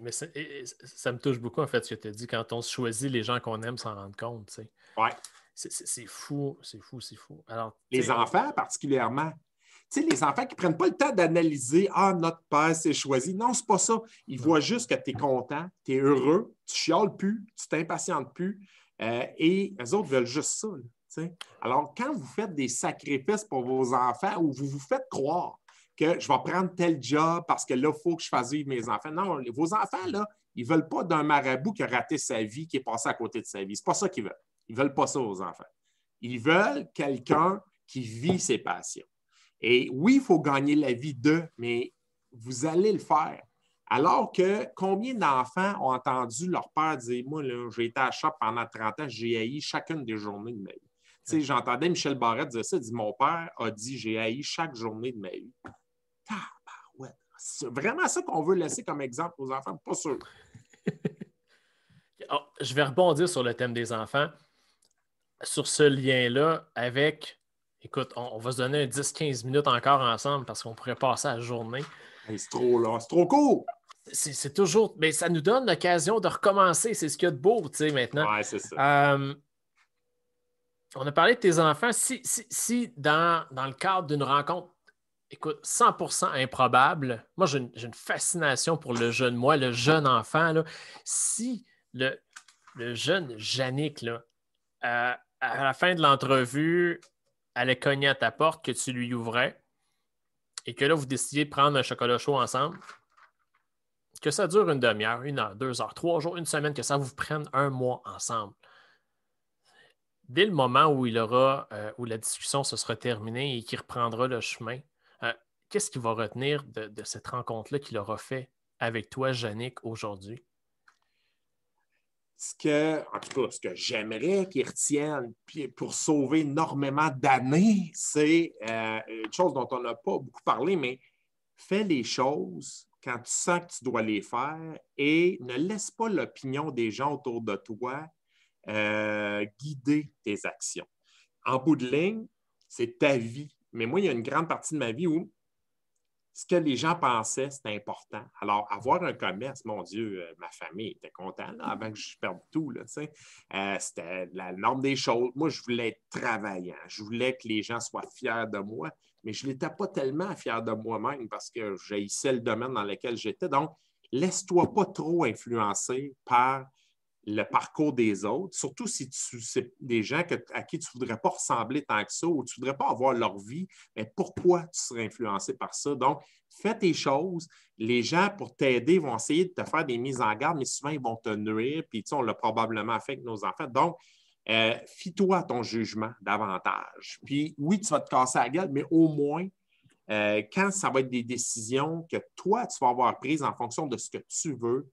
S1: mais ça me touche beaucoup, en fait, ce que tu as dit. Quand on se choisit, les gens qu'on aime s'en rendent compte.
S3: Oui.
S1: C'est fou. Alors,
S3: les enfants, particulièrement. Tu sais, les enfants qui ne prennent pas le temps d'analyser « Ah, notre père s'est choisi ». Non, c'est pas ça. Ils voient juste que tu es content, tu es heureux, tu chiales plus, tu t'impatientes plus. Et les autres veulent juste ça. Là, alors, quand vous faites des sacrifices pour vos enfants ou vous vous faites croire que je vais prendre tel job parce que là, il faut que je fasse vivre mes enfants. Non, vos enfants, là, ils ne veulent pas d'un marabout qui a raté sa vie, qui est passé à côté de sa vie. Ce n'est pas ça qu'ils veulent. Ils ne veulent pas ça, vos enfants. Ils veulent quelqu'un qui vit ses passions. Et oui, il faut gagner la vie d'eux, mais vous allez le faire. Alors que combien d'enfants ont entendu leur père dire « Moi, là, j'ai été à la shop pendant 30 ans, j'ai haï chacune des journées de ma vie. » Tu sais, j'entendais Michel Barrette dire ça, il dit « Mon père a dit « J'ai haï chaque journée de ma vie. » Ouais. C'est vraiment ça qu'on veut laisser comme exemple aux enfants? Pas sûr.
S1: Je vais rebondir sur le thème des enfants, sur ce lien-là avec Écoute, on va se donner un 10-15 minutes encore ensemble parce qu'on pourrait passer la journée.
S3: Hey, c'est trop long, c'est trop court.
S1: C'est toujours. Mais ça nous donne l'occasion de recommencer. C'est ce qu'il y a de beau, tu sais, maintenant.
S3: Ouais, c'est ça.
S1: On a parlé de tes enfants. Si dans le cadre d'une rencontre, écoute, 100% improbable, moi, j'ai une fascination pour le jeune moi, le jeune enfant. Là. Si le jeune Yannick, là, à la fin de l'entrevue, allait cogner à ta porte, que tu lui ouvrais, et que là, vous décidiez de prendre un chocolat chaud ensemble, que ça dure une demi-heure, 1 heure, 2 heures, 3 jours, une semaine, que ça vous prenne 1 mois ensemble. Dès le moment où où la discussion se sera terminée et qu'il reprendra le chemin, qu'est-ce qu'il va retenir de cette rencontre-là qu'il aura fait avec toi, Yannick, aujourd'hui?
S3: En tout cas, ce que j'aimerais qu'ils retiennent pour sauver énormément d'années, c'est une chose dont on n'a pas beaucoup parlé, mais fais les choses quand tu sens que tu dois les faire et ne laisse pas l'opinion des gens autour de toi guider tes actions. En bout de ligne, c'est ta vie. Mais moi, il y a une grande partie de ma vie où ce que les gens pensaient, c'était important. Alors, avoir un commerce, mon Dieu, ma famille était contente là, avant que je perde tout. Là, c'était la norme des choses. Moi, je voulais être travaillant. Je voulais que les gens soient fiers de moi, mais je n'étais pas tellement fier de moi-même parce que j'haïssais le domaine dans lequel j'étais. Donc, laisse-toi pas trop influencer par le parcours des autres, surtout si c'est des gens à qui tu ne voudrais pas ressembler tant que ça ou tu ne voudrais pas avoir leur vie, mais pourquoi tu serais influencé par ça? Donc, fais tes choses. Les gens, pour t'aider, vont essayer de te faire des mises en garde, mais souvent, ils vont te nuire. Puis, tu sais, on l'a probablement fait avec nos enfants. Donc, fie-toi à ton jugement davantage. Puis, oui, tu vas te casser la gueule, mais au moins, quand ça va être des décisions que toi, tu vas avoir prises en fonction de ce que tu veux,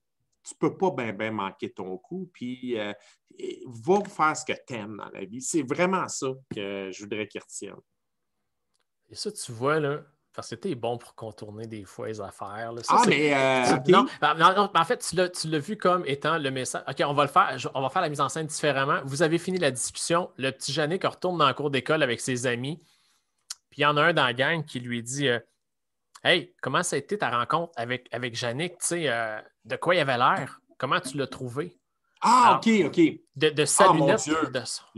S3: tu ne peux pas bien manquer ton coup, puis va faire ce que tu aimes dans la vie. C'est vraiment ça que je voudrais qu'ils retiennent.
S1: Et ça, tu vois, là, parce que tu es bon pour contourner des fois les affaires. Là.
S3: Ça, mais... okay.
S1: Non, en fait, tu l'as vu comme étant le message. OK, on va faire la mise en scène différemment. Vous avez fini la discussion. Le petit Yannick retourne dans la cour d'école avec ses amis. Puis il y en a un dans la gang qui lui dit Hey, comment ça a été ta rencontre avec Yannick? De quoi il avait l'air? Comment tu l'as trouvé?
S3: Ah, alors, OK.
S1: De sa lunette.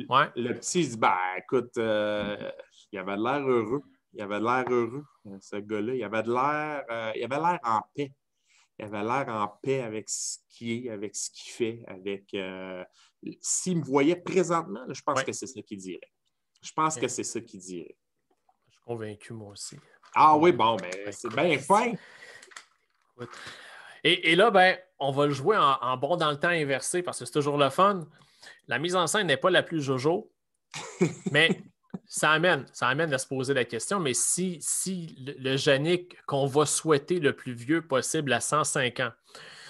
S3: Ouais. Le petit, il dit écoute, il avait l'air heureux. Il avait l'air heureux, ce gars-là. Il avait l'air en paix. Il avait l'air en paix avec ce qui est, avec ce qu'il fait, avec... s'il me voyait présentement, là, je pense que c'est ça qu'il dirait. Je pense que c'est ça qu'il dirait.
S1: Je suis convaincu, moi aussi.
S3: Ah oui, bon, ben, c'est bien fin.
S1: Et là, ben, on va le jouer en bon dans le temps inversé parce que c'est toujours le fun. La mise en scène n'est pas la plus jojo, mais ça amène à se poser la question, mais si le Yannick qu'on va souhaiter le plus vieux possible à 105 ans,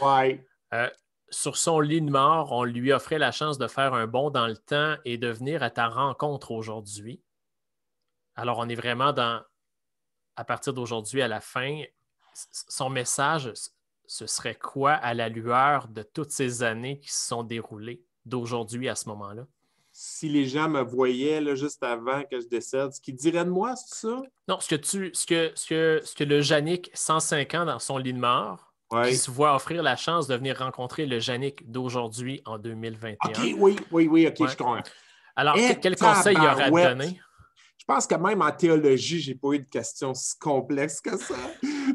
S3: ouais.
S1: Sur son lit de mort, on lui offrait la chance de faire un bond dans le temps et de venir à ta rencontre aujourd'hui. Alors, on est vraiment à partir d'aujourd'hui à la fin, son message, ce serait quoi à la lueur de toutes ces années qui se sont déroulées d'aujourd'hui à ce moment-là?
S3: Si les gens me voyaient là, juste avant que je décède, ce qu'ils diraient de moi, c'est ça?
S1: Non, ce que le Yannick, 105 ans dans son lit de mort, qui se voit offrir la chance de venir rencontrer le Yannick d'aujourd'hui en 2021.
S3: OK, oui, OK, je comprends.
S1: Alors, quel conseil il y aurait à te donner?
S3: Je pense que même en théologie, je n'ai pas eu de questions si complexes que ça.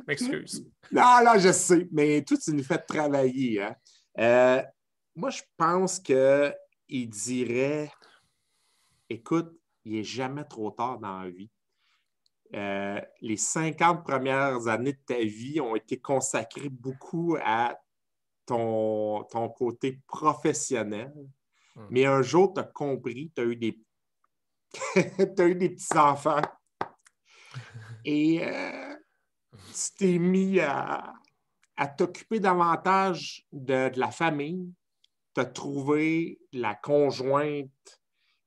S1: M'excuse.
S3: Non, je sais, mais tout, tu nous fais travailler. Hein? Moi, je pense qu'il dirait, écoute, il n'est jamais trop tard dans la vie. Les 50 premières années de ta vie ont été consacrées beaucoup à ton côté professionnel. Mais un jour, tu as compris, tu as eu des petits-enfants et tu t'es mis à t'occuper davantage de la famille, tu as trouvé la conjointe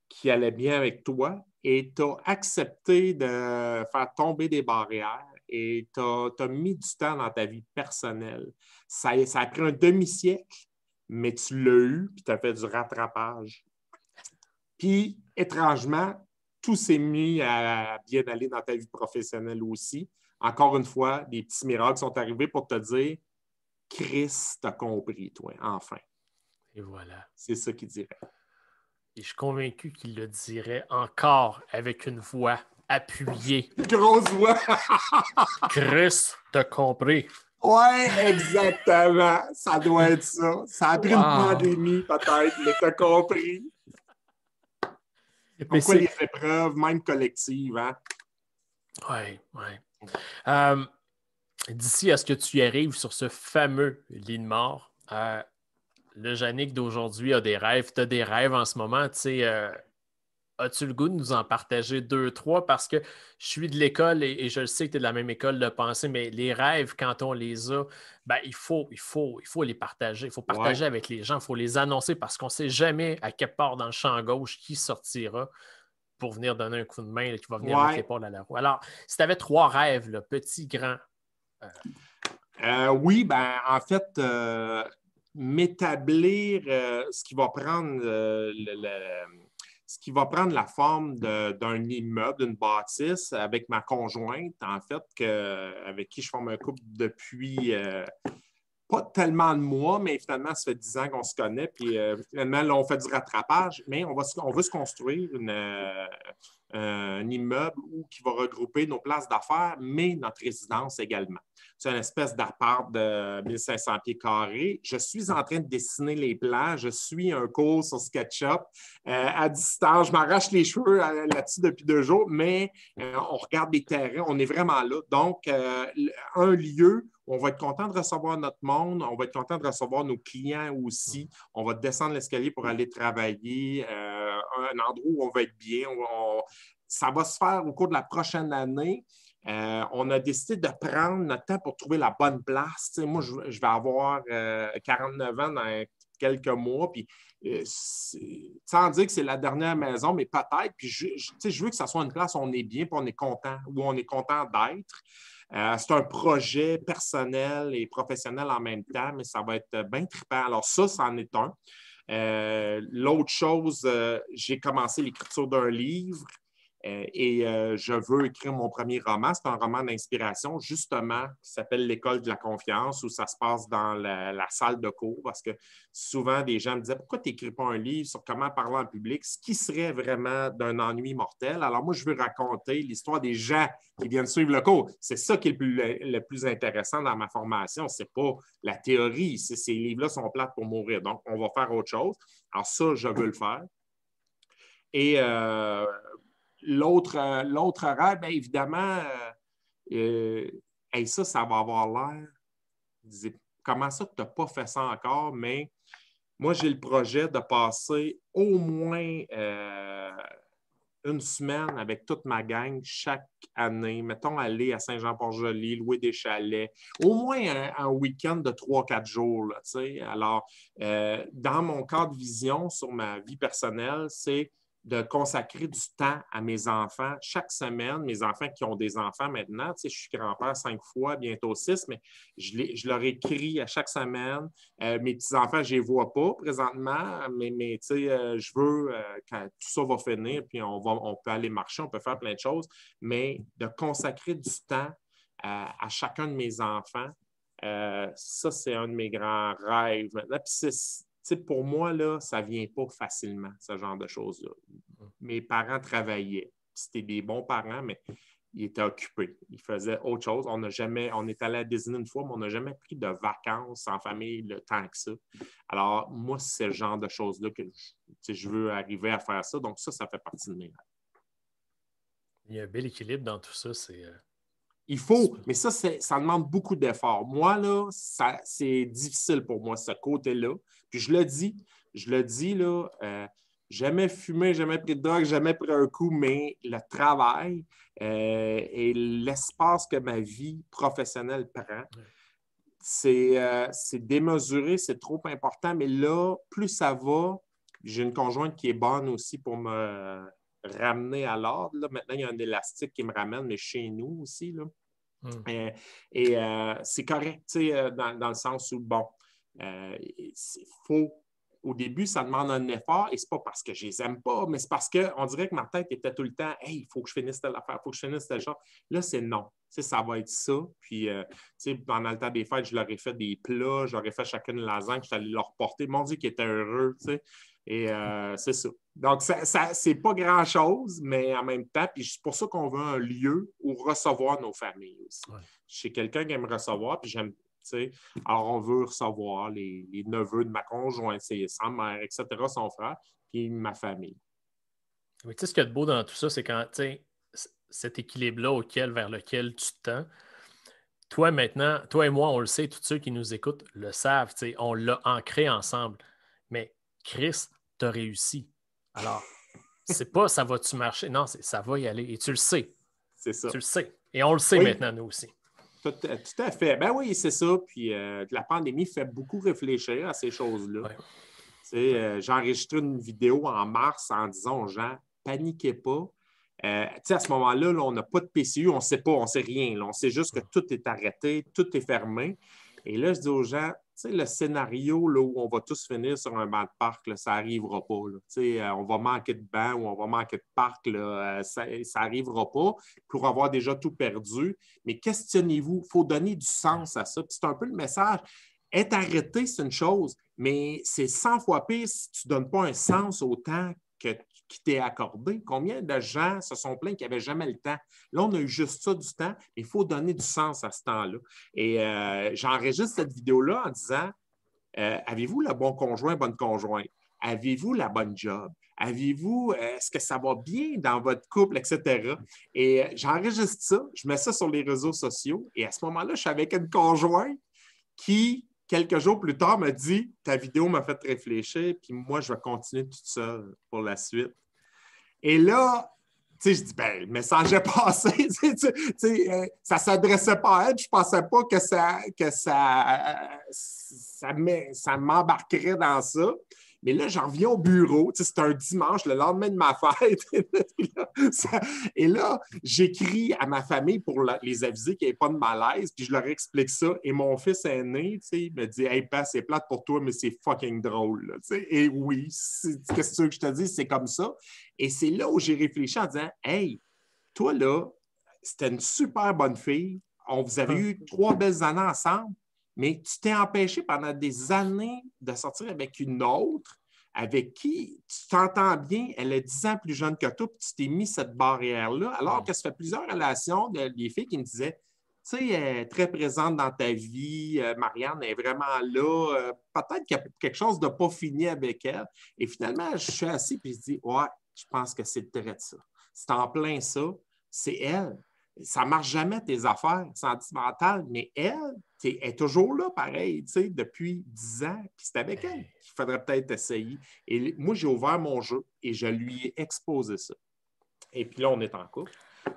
S3: qui allait bien avec toi et tu as accepté de faire tomber des barrières et tu as mis du temps dans ta vie personnelle. Ça a pris un demi-siècle, mais tu l'as eu puis tu as fait du rattrapage. Puis, étrangement, tout s'est mis à bien aller dans ta vie professionnelle aussi. Encore une fois, des petits miracles sont arrivés pour te dire Chris t'a compris, toi, enfin.
S1: Et voilà.
S3: C'est ça qu'il dirait.
S1: Et je suis convaincu qu'il le dirait encore avec une voix appuyée.
S3: Grosse voix!
S1: Chris, t'as compris.
S3: Ouais, exactement. Ça doit être ça. Ça a pris une pandémie, peut-être, mais t'as compris. Pourquoi les épreuves, même collectives, hein?
S1: Oui, oui. D'ici à ce que tu y arrives sur ce fameux lit de mort, le Yannick d'aujourd'hui a des rêves. Tu as des rêves en ce moment, tu sais. As-tu le goût de nous en partager 2, 3? Parce que je suis de l'école et je le sais que tu es de la même école de pensée, mais les rêves, quand on les a, ben, il faut les partager. Il faut partager avec les gens, il faut les annoncer parce qu'on ne sait jamais à quelque part dans le champ gauche qui sortira pour venir donner un coup de main, là, qui va venir mettre l'épaule à la roue. Alors, si tu avais 3 rêves, là, petit, grand.
S3: Oui, ben en fait, m'établir ce qui va prendre ce qui va prendre la forme d'un immeuble, d'une bâtisse avec ma conjointe, en fait, avec qui je forme un couple depuis pas tellement de mois, mais finalement, ça fait 10 ans qu'on se connaît. Puis finalement, là, on fait du rattrapage, mais on veut se construire un immeuble qui va regrouper nos places d'affaires, mais notre résidence également. C'est une espèce d'appart de 1500 pieds carrés. Je suis en train de dessiner les plans. Je suis un cours sur SketchUp à distance. Je m'arrache les cheveux là-dessus depuis 2 jours, mais on regarde les terrains. On est vraiment là. Donc, un lieu où on va être content de recevoir notre monde. On va être content de recevoir nos clients aussi. On va descendre l'escalier pour aller travailler. Un endroit où on va être bien. Ça va se faire au cours de la prochaine année. On a décidé de prendre notre temps pour trouver la bonne place. T'sais, moi, je vais avoir 49 ans dans quelques mois, puis sans dire que c'est la dernière maison, mais peut-être. Puis je veux que ça soit une place où on est bien, puis on est content, où on est content d'être. C'est un projet personnel et professionnel en même temps, mais ça va être bien trippant. Alors ça, c'en est un. L'autre chose, j'ai commencé l'écriture d'un livre. Et je veux écrire mon premier roman. C'est un roman d'inspiration, justement, qui s'appelle L'école de la confiance, où ça se passe dans la salle de cours, parce que souvent, des gens me disaient « Pourquoi tu n'écris pas un livre sur comment parler en public? » Ce qui serait vraiment d'un ennui mortel. Alors moi, je veux raconter l'histoire des gens qui viennent suivre le cours. C'est ça qui est le plus intéressant dans ma formation. Ce n'est pas la théorie. Ces livres-là sont plates pour mourir. Donc, on va faire autre chose. Alors ça, je veux le faire. Et l'autre rêve, bien évidemment, ça va avoir l'air. Comment ça que tu n'as pas fait ça encore? Mais moi, j'ai le projet de passer au moins une semaine avec toute ma gang chaque année. Mettons, aller à Saint-Jean-Port-Joli, louer des chalets. Au moins un week-end de 3-4 jours. Là, alors, dans mon cadre de vision sur ma vie personnelle, c'est de consacrer du temps à mes enfants chaque semaine. Mes enfants qui ont des enfants maintenant, je suis grand-père 5 fois, bientôt 6, mais je leur écris à chaque semaine. Mes petits-enfants, je ne les vois pas présentement, mais je veux, quand tout ça va finir, puis on peut aller marcher, on peut faire plein de choses, mais de consacrer du temps à chacun de mes enfants, ça, c'est un de mes grands rêves maintenant. Puis pour moi, là, ça ne vient pas facilement, ce genre de choses-là. Mes parents travaillaient. C'était des bons parents, mais ils étaient occupés. Ils faisaient autre chose. On est allé à Disney une fois, mais on n'a jamais pris de vacances en famille le temps que ça. Alors, moi, c'est le genre de choses-là que je veux arriver à faire ça. Donc, ça fait partie de mes rêves.
S1: Il y a un bel équilibre dans tout ça.
S3: Il faut, mais ça demande beaucoup d'efforts. Moi, là, c'est difficile pour moi, ce côté-là. Puis je le dis, là, jamais fumé, jamais pris de drogue, jamais pris un coup, mais le travail et l'espace que ma vie professionnelle prend, c'est démesuré, c'est trop important. Mais là, plus ça va, j'ai une conjointe qui est bonne aussi pour me ramener à l'ordre. Là. Maintenant, il y a un élastique qui me ramène, mais chez nous aussi. Là. C'est correct, dans le sens où, bon, il faut au début, ça demande un effort et c'est pas parce que je les aime pas, mais c'est parce qu'on dirait que ma tête était tout le temps « Hey, il faut que je finisse telle affaire, il faut que je finisse telle chose. » Là, c'est non. Tu sais, ça va être ça. Puis, tu sais, pendant le temps des fêtes, je leur ai fait des plats, j'aurais fait chacune une lasagne, je suis allé leur porter. Mon Dieu, qu'ils étaient heureux, tu sais. Et c'est ça. Donc, c'est pas grand-chose, mais en même temps, puis c'est pour ça qu'on veut un lieu où recevoir nos familles aussi.
S1: Ouais.
S3: Je suis quelqu'un qui aime recevoir, puis j'aime. T'sais. Alors, on veut recevoir les neveux de ma conjointe, sa mère, etc., son frère, puis ma famille.
S1: Mais tu sais, ce qu'il y a de beau dans tout ça, c'est quand, tu sais, cet équilibre-là vers lequel tu tends. Toi, maintenant, toi et moi, on le sait, tous ceux qui nous écoutent le savent, tu sais, on l'a ancré ensemble. Mais Chris, t'as réussi. Alors, c'est pas ça va-tu marcher? Non, ça va y aller. Et tu le sais.
S3: C'est ça.
S1: Tu le sais. Et on le sait maintenant, nous aussi.
S3: Tout à fait. Ben oui, c'est ça. Puis la pandémie fait beaucoup réfléchir à ces choses-là. Ouais. J'ai enregistré une vidéo en mars en disant aux gens, paniquez pas. À ce moment-là, là, on n'a pas de PCU, on ne sait pas, on ne sait rien. Là. On sait juste que tout est arrêté, tout est fermé. Et là, je dis aux gens, le scénario là, où on va tous finir sur un banc de parc, là, ça n'arrivera pas. Là. On va manquer de banc ou on va manquer de parc, là, ça n'arrivera pas pour avoir déjà tout perdu. Mais questionnez-vous, il faut donner du sens à ça. Puis c'est un peu le message. Être arrêté, c'est une chose, mais c'est 100 fois pire si tu ne donnes pas un sens au temps qui t'est accordé. Combien de gens se sont plaints qu'ils n'avaient jamais le temps? Là, on a eu juste ça du temps, mais il faut donner du sens à ce temps-là. Et j'enregistre cette vidéo-là en disant, avez-vous le bon conjoint, bonne conjointe? Avez-vous la bonne job? Avez-vous, est-ce que ça va bien dans votre couple, etc.? Et j'enregistre ça, je mets ça sur les réseaux sociaux, et à ce moment-là, je suis avec une conjointe qui, quelques jours plus tard, me dit « Ta vidéo m'a fait réfléchir, puis moi, je vais continuer toute seule pour la suite. » Et là, tu sais, je dis « Ben, le message est passé. » Ça ne s'adressait pas à elle. Je ne pensais pas que ça m'embarquerait dans ça. Mais là, j'en reviens au bureau. C'est un dimanche, le lendemain de ma fête. Et là, j'écris à ma famille pour les aviser qu'il n'y ait pas de malaise, puis je leur explique ça. Et mon fils aîné, il me dit « Hey, Pa, c'est plate pour toi, mais c'est fucking drôle. » Et oui, qu'est-ce que je te dis? C'est comme ça. Et c'est là où j'ai réfléchi en disant « Hey, toi, là, c'était une super bonne fille. Vous avez eu 3 belles années ensemble. Mais tu t'es empêché pendant des années de sortir avec une autre avec qui tu t'entends bien, elle est 10 ans plus jeune que toi, puis tu t'es mis cette barrière-là, alors que ça fait plusieurs relations des filles qui me disaient, tu sais, elle est très présente dans ta vie, Marianne est vraiment là, peut-être qu'il y a quelque chose de pas fini avec elle. Et finalement, je suis assis et je dis, ouais, je pense que c'est le trait de ça. C'est en plein ça, c'est elle. Ça ne marche jamais, tes affaires sentimentales, mais elle est toujours là, pareil, depuis 10 ans. Puis c'est avec elle qu'il faudrait peut-être essayer. Et moi, j'ai ouvert mon jeu et je lui ai exposé ça. Et puis là, on est en couple.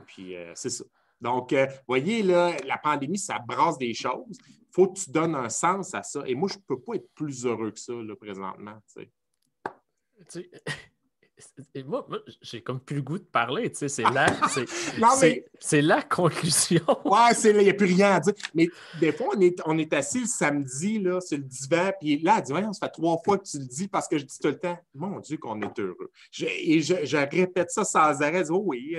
S3: Puis c'est ça. Donc, vous voyez, là, la pandémie, ça brasse des choses. Il faut que tu donnes un sens à ça. Et moi, je ne peux pas être plus heureux que ça, là, présentement.
S1: Moi, j'ai comme plus le goût de parler, tu sais, c'est la conclusion.
S3: Ouais, il n'y a plus rien à dire. Mais des fois, on est assis le samedi, là, sur le divan, puis là, elle dit, ouais, ça fait 3 fois que tu le dis parce que je dis tout le temps, mon Dieu, qu'on est heureux. Je répète ça sans arrêt, je dis, oh oui,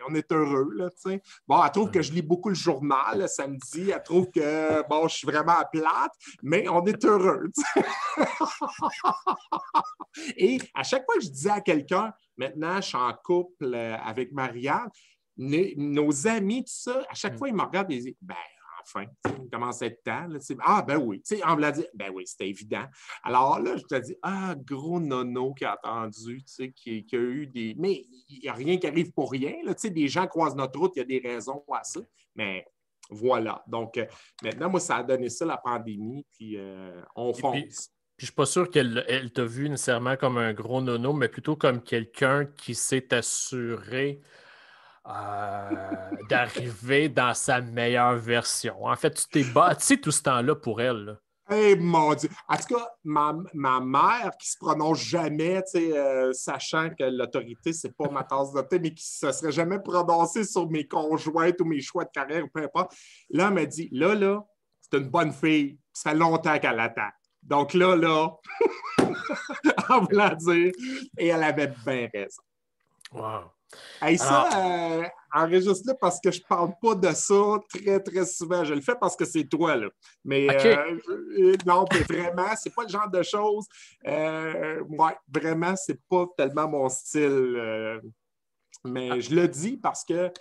S3: on est heureux, là, tu sais. Bon, elle trouve que je lis beaucoup le journal le samedi, elle trouve que, bon, je suis vraiment plate, mais on est heureux, tu sais. Et à chaque fois que je disais à quelqu'un, maintenant, je suis en couple avec Marianne, nos amis, tout ça, à chaque fois, ils me regardent et ils disent, ben, enfin, il commence à être temps. Là, ah, ben oui. On me l'a dit, ben oui, c'était évident. Alors là, je te dis, ah, gros nono qui a attendu, qui a eu des. Mais il n'y a rien qui arrive pour rien. Là, des gens croisent notre route, il y a des raisons à ça. Mais voilà. Donc, maintenant, moi, ça a donné ça, la pandémie, puis on fonce.
S1: Puis je ne suis pas sûr qu'elle t'a vu nécessairement comme un gros nono, mais plutôt comme quelqu'un qui s'est assuré d'arriver dans sa meilleure version. En fait, tu t'es bâti tout ce temps-là pour elle. Là.
S3: Eh mon Dieu! En tout cas, ma mère, qui ne se prononce jamais, sachant que l'autorité, ce n'est pas ma tasse de thé, mais qui ne se serait jamais prononcée sur mes conjointes ou mes choix de carrière, ou peu importe, là, elle m'a dit, là, c'est une bonne fille. Ça fait longtemps qu'elle attend. Donc là, en voulant dire, et elle avait bien raison.
S1: Wow.
S3: Hey, ça, enregistre-le parce que je parle pas de ça très, très souvent. Je le fais parce que c'est toi, là. Mais non, mais vraiment, c'est pas le genre de choses. Ouais, vraiment, c'est pas tellement mon style. Mais je le dis parce que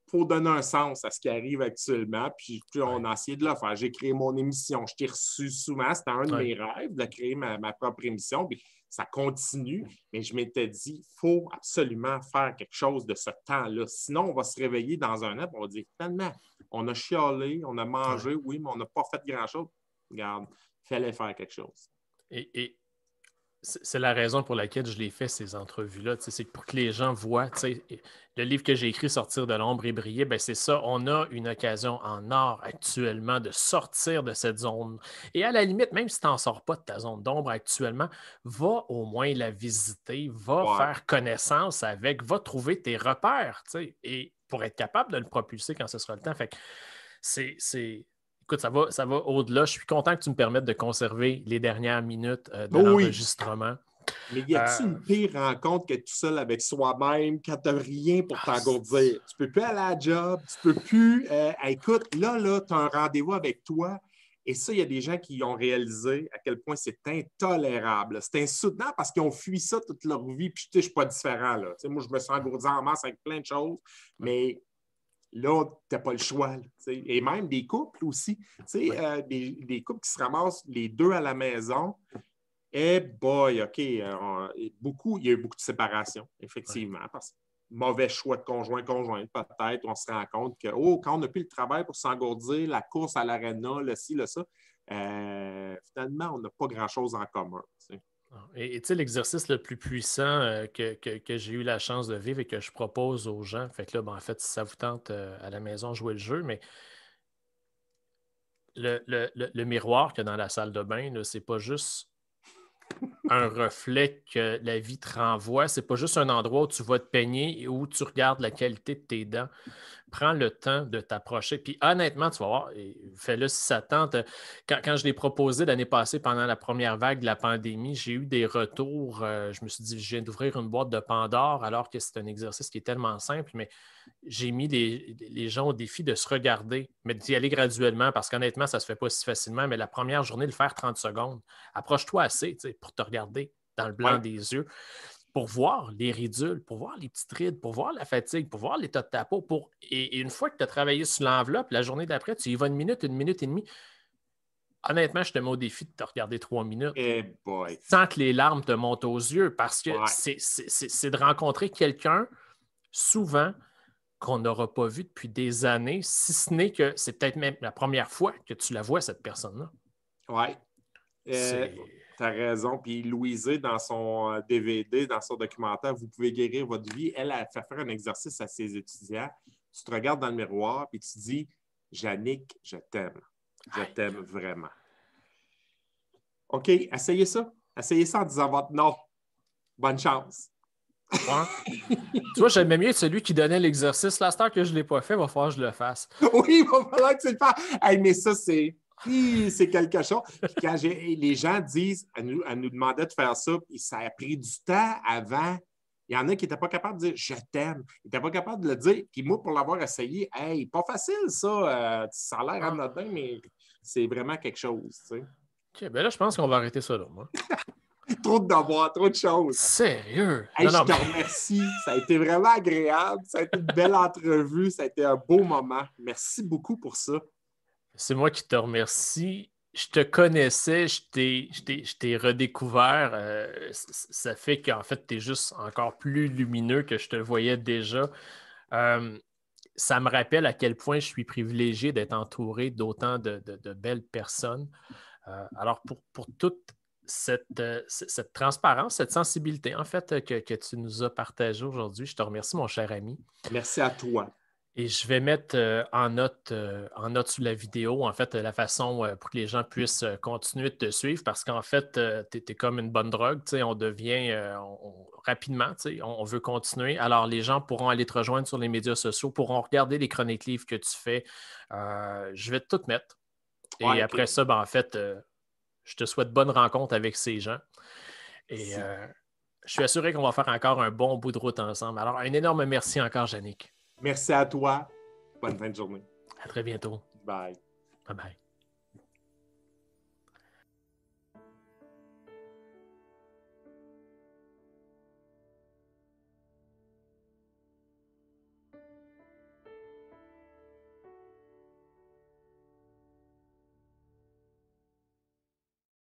S3: faut donner un sens à ce qui arrive actuellement. Puis on a essayé de le faire. J'ai créé mon émission. Je t'ai reçu souvent. C'était un de mes rêves de créer ma propre émission. Puis ça continue. Mais je m'étais dit, il faut absolument faire quelque chose de ce temps-là. Sinon, on va se réveiller dans un an et on va dire, finalement, on a chialé, on a mangé, oui, mais on n'a pas fait grand-chose. Regarde, il fallait faire quelque chose.
S1: Et c'est la raison pour laquelle je l'ai fait, ces entrevues-là. C'est pour que les gens voient. Le livre que j'ai écrit, Sortir de l'ombre et briller, ben c'est ça. On a une occasion en or actuellement de sortir de cette zone. Et à la limite, même si tu n'en sors pas de ta zone d'ombre actuellement, va au moins la visiter, va faire connaissance avec, va trouver tes repères. Et pour être capable de le propulser quand ce sera le temps. Fait que écoute, ça va au-delà. Je suis content que tu me permettes de conserver les dernières minutes de l'enregistrement.
S3: Mais y a-t-il une pire rencontre qu'être tout seul avec soi-même quand tu n'as rien pour t'engourdir? Tu ne peux plus aller à la job, tu ne peux plus. Écoute, là, tu as un rendez-vous avec toi. Et ça, il y a des gens qui ont réalisé à quel point c'est intolérable. C'est insoutenable parce qu'ils ont fui ça toute leur vie. Puis, je ne suis pas différent. Là. Moi, je me sens engourdi en masse avec plein de choses. Mais là, tu n'as pas le choix. Là, et même des couples aussi. Des couples qui se ramassent les deux à la maison. Eh boy, OK. Il y a eu beaucoup de séparations, effectivement. Parce que mauvais choix de conjoint-conjointe, peut-être. On se rend compte que, quand on n'a plus le travail pour s'engourdir, la course à l'aréna, le ci, le ça, finalement, on n'a pas grand-chose en commun.
S1: Et tu sais, l'exercice le plus puissant que j'ai eu la chance de vivre et que je propose aux gens, fait que là, en fait, si ça vous tente à la maison, jouer le jeu, mais le miroir qu'il y a dans la salle de bain, c'est pas juste un reflet que la vie te renvoie, c'est pas juste un endroit où tu vas te peigner et où tu regardes la qualité de tes dents. Prends le temps de t'approcher. Puis honnêtement, tu vas voir, fais-le si ça tente. Quand je l'ai proposé l'année passée pendant la première vague de la pandémie, j'ai eu des retours. Je me suis dit, je viens d'ouvrir une boîte de Pandore alors que c'est un exercice qui est tellement simple, mais j'ai mis les gens au défi de se regarder, mais d'y aller graduellement parce qu'honnêtement, ça ne se fait pas si facilement. Mais la première journée, le faire 30 secondes. Approche-toi assez pour te regarder dans le blanc des yeux, pour voir les ridules, pour voir les petites rides, pour voir la fatigue, pour voir l'état de ta peau. Et une fois que tu as travaillé sur l'enveloppe, la journée d'après, tu y vas une minute et demie. Honnêtement, je te mets au défi de te regarder 3 minutes sans que les larmes te montent aux yeux parce que c'est de rencontrer quelqu'un souvent qu'on n'aura pas vu depuis des années, si ce n'est que c'est peut-être même la première fois que tu la vois, cette personne-là.
S3: Oui. Tu as raison. Puis Louisée, dans son DVD, dans son documentaire, Vous pouvez guérir votre vie, elle a fait faire un exercice à ses étudiants. Tu te regardes dans le miroir et tu te dis, Jannick, je t'aime. Je t'aime vraiment. OK, essayez ça. Essayez ça en disant votre nom. Bonne chance.
S1: Tu vois, j'aimais mieux celui qui donnait l'exercice. La star que je ne l'ai pas fait, il va falloir que je le fasse.
S3: Oui, il va falloir que tu le fasses. Hey, mais ça, c'est quelque chose. Puis quand les gens disent, elle nous demandait de faire ça, puis ça a pris du temps avant. Il y en a qui n'étaient pas capables de dire « je t'aime ». Ils n'étaient pas capables de le dire. Puis moi, pour l'avoir essayé, hey, pas facile ça. Ça a l'air anodin, mais c'est vraiment quelque chose. Tu sais.
S1: OK, ben là, je pense qu'on va arrêter ça là, moi.
S3: Trop de devoirs, trop de choses.
S1: Sérieux?
S3: Hey, je te remercie. Ça a été vraiment agréable. Ça a été une belle entrevue. Ça a été un beau moment. Merci beaucoup pour ça.
S1: C'est moi qui te remercie. Je te connaissais, je t'ai redécouvert. Ça fait qu'en fait, tu es juste encore plus lumineux que je te voyais déjà. Ça me rappelle à quel point je suis privilégié d'être entouré d'autant de belles personnes. Alors, pour toute cette transparence, cette sensibilité, en fait, que tu nous as partagée aujourd'hui, je te remercie, mon cher ami.
S3: Merci à toi.
S1: Et je vais mettre en note sous la vidéo, en fait, la façon pour que les gens puissent continuer de te suivre parce qu'en fait, tu es comme une bonne drogue, on devient rapidement, on veut continuer. Alors, les gens pourront aller te rejoindre sur les médias sociaux, pourront regarder les chroniques livres que tu fais. Je vais tout mettre. Et après ça, en fait, Je te souhaite bonne rencontre avec ces gens. Et je suis assuré qu'on va faire encore un bon bout de route ensemble. Alors, un énorme merci encore, Yannick.
S3: Merci à toi. Bonne fin de journée.
S1: À très bientôt.
S3: Bye.
S1: Bye bye.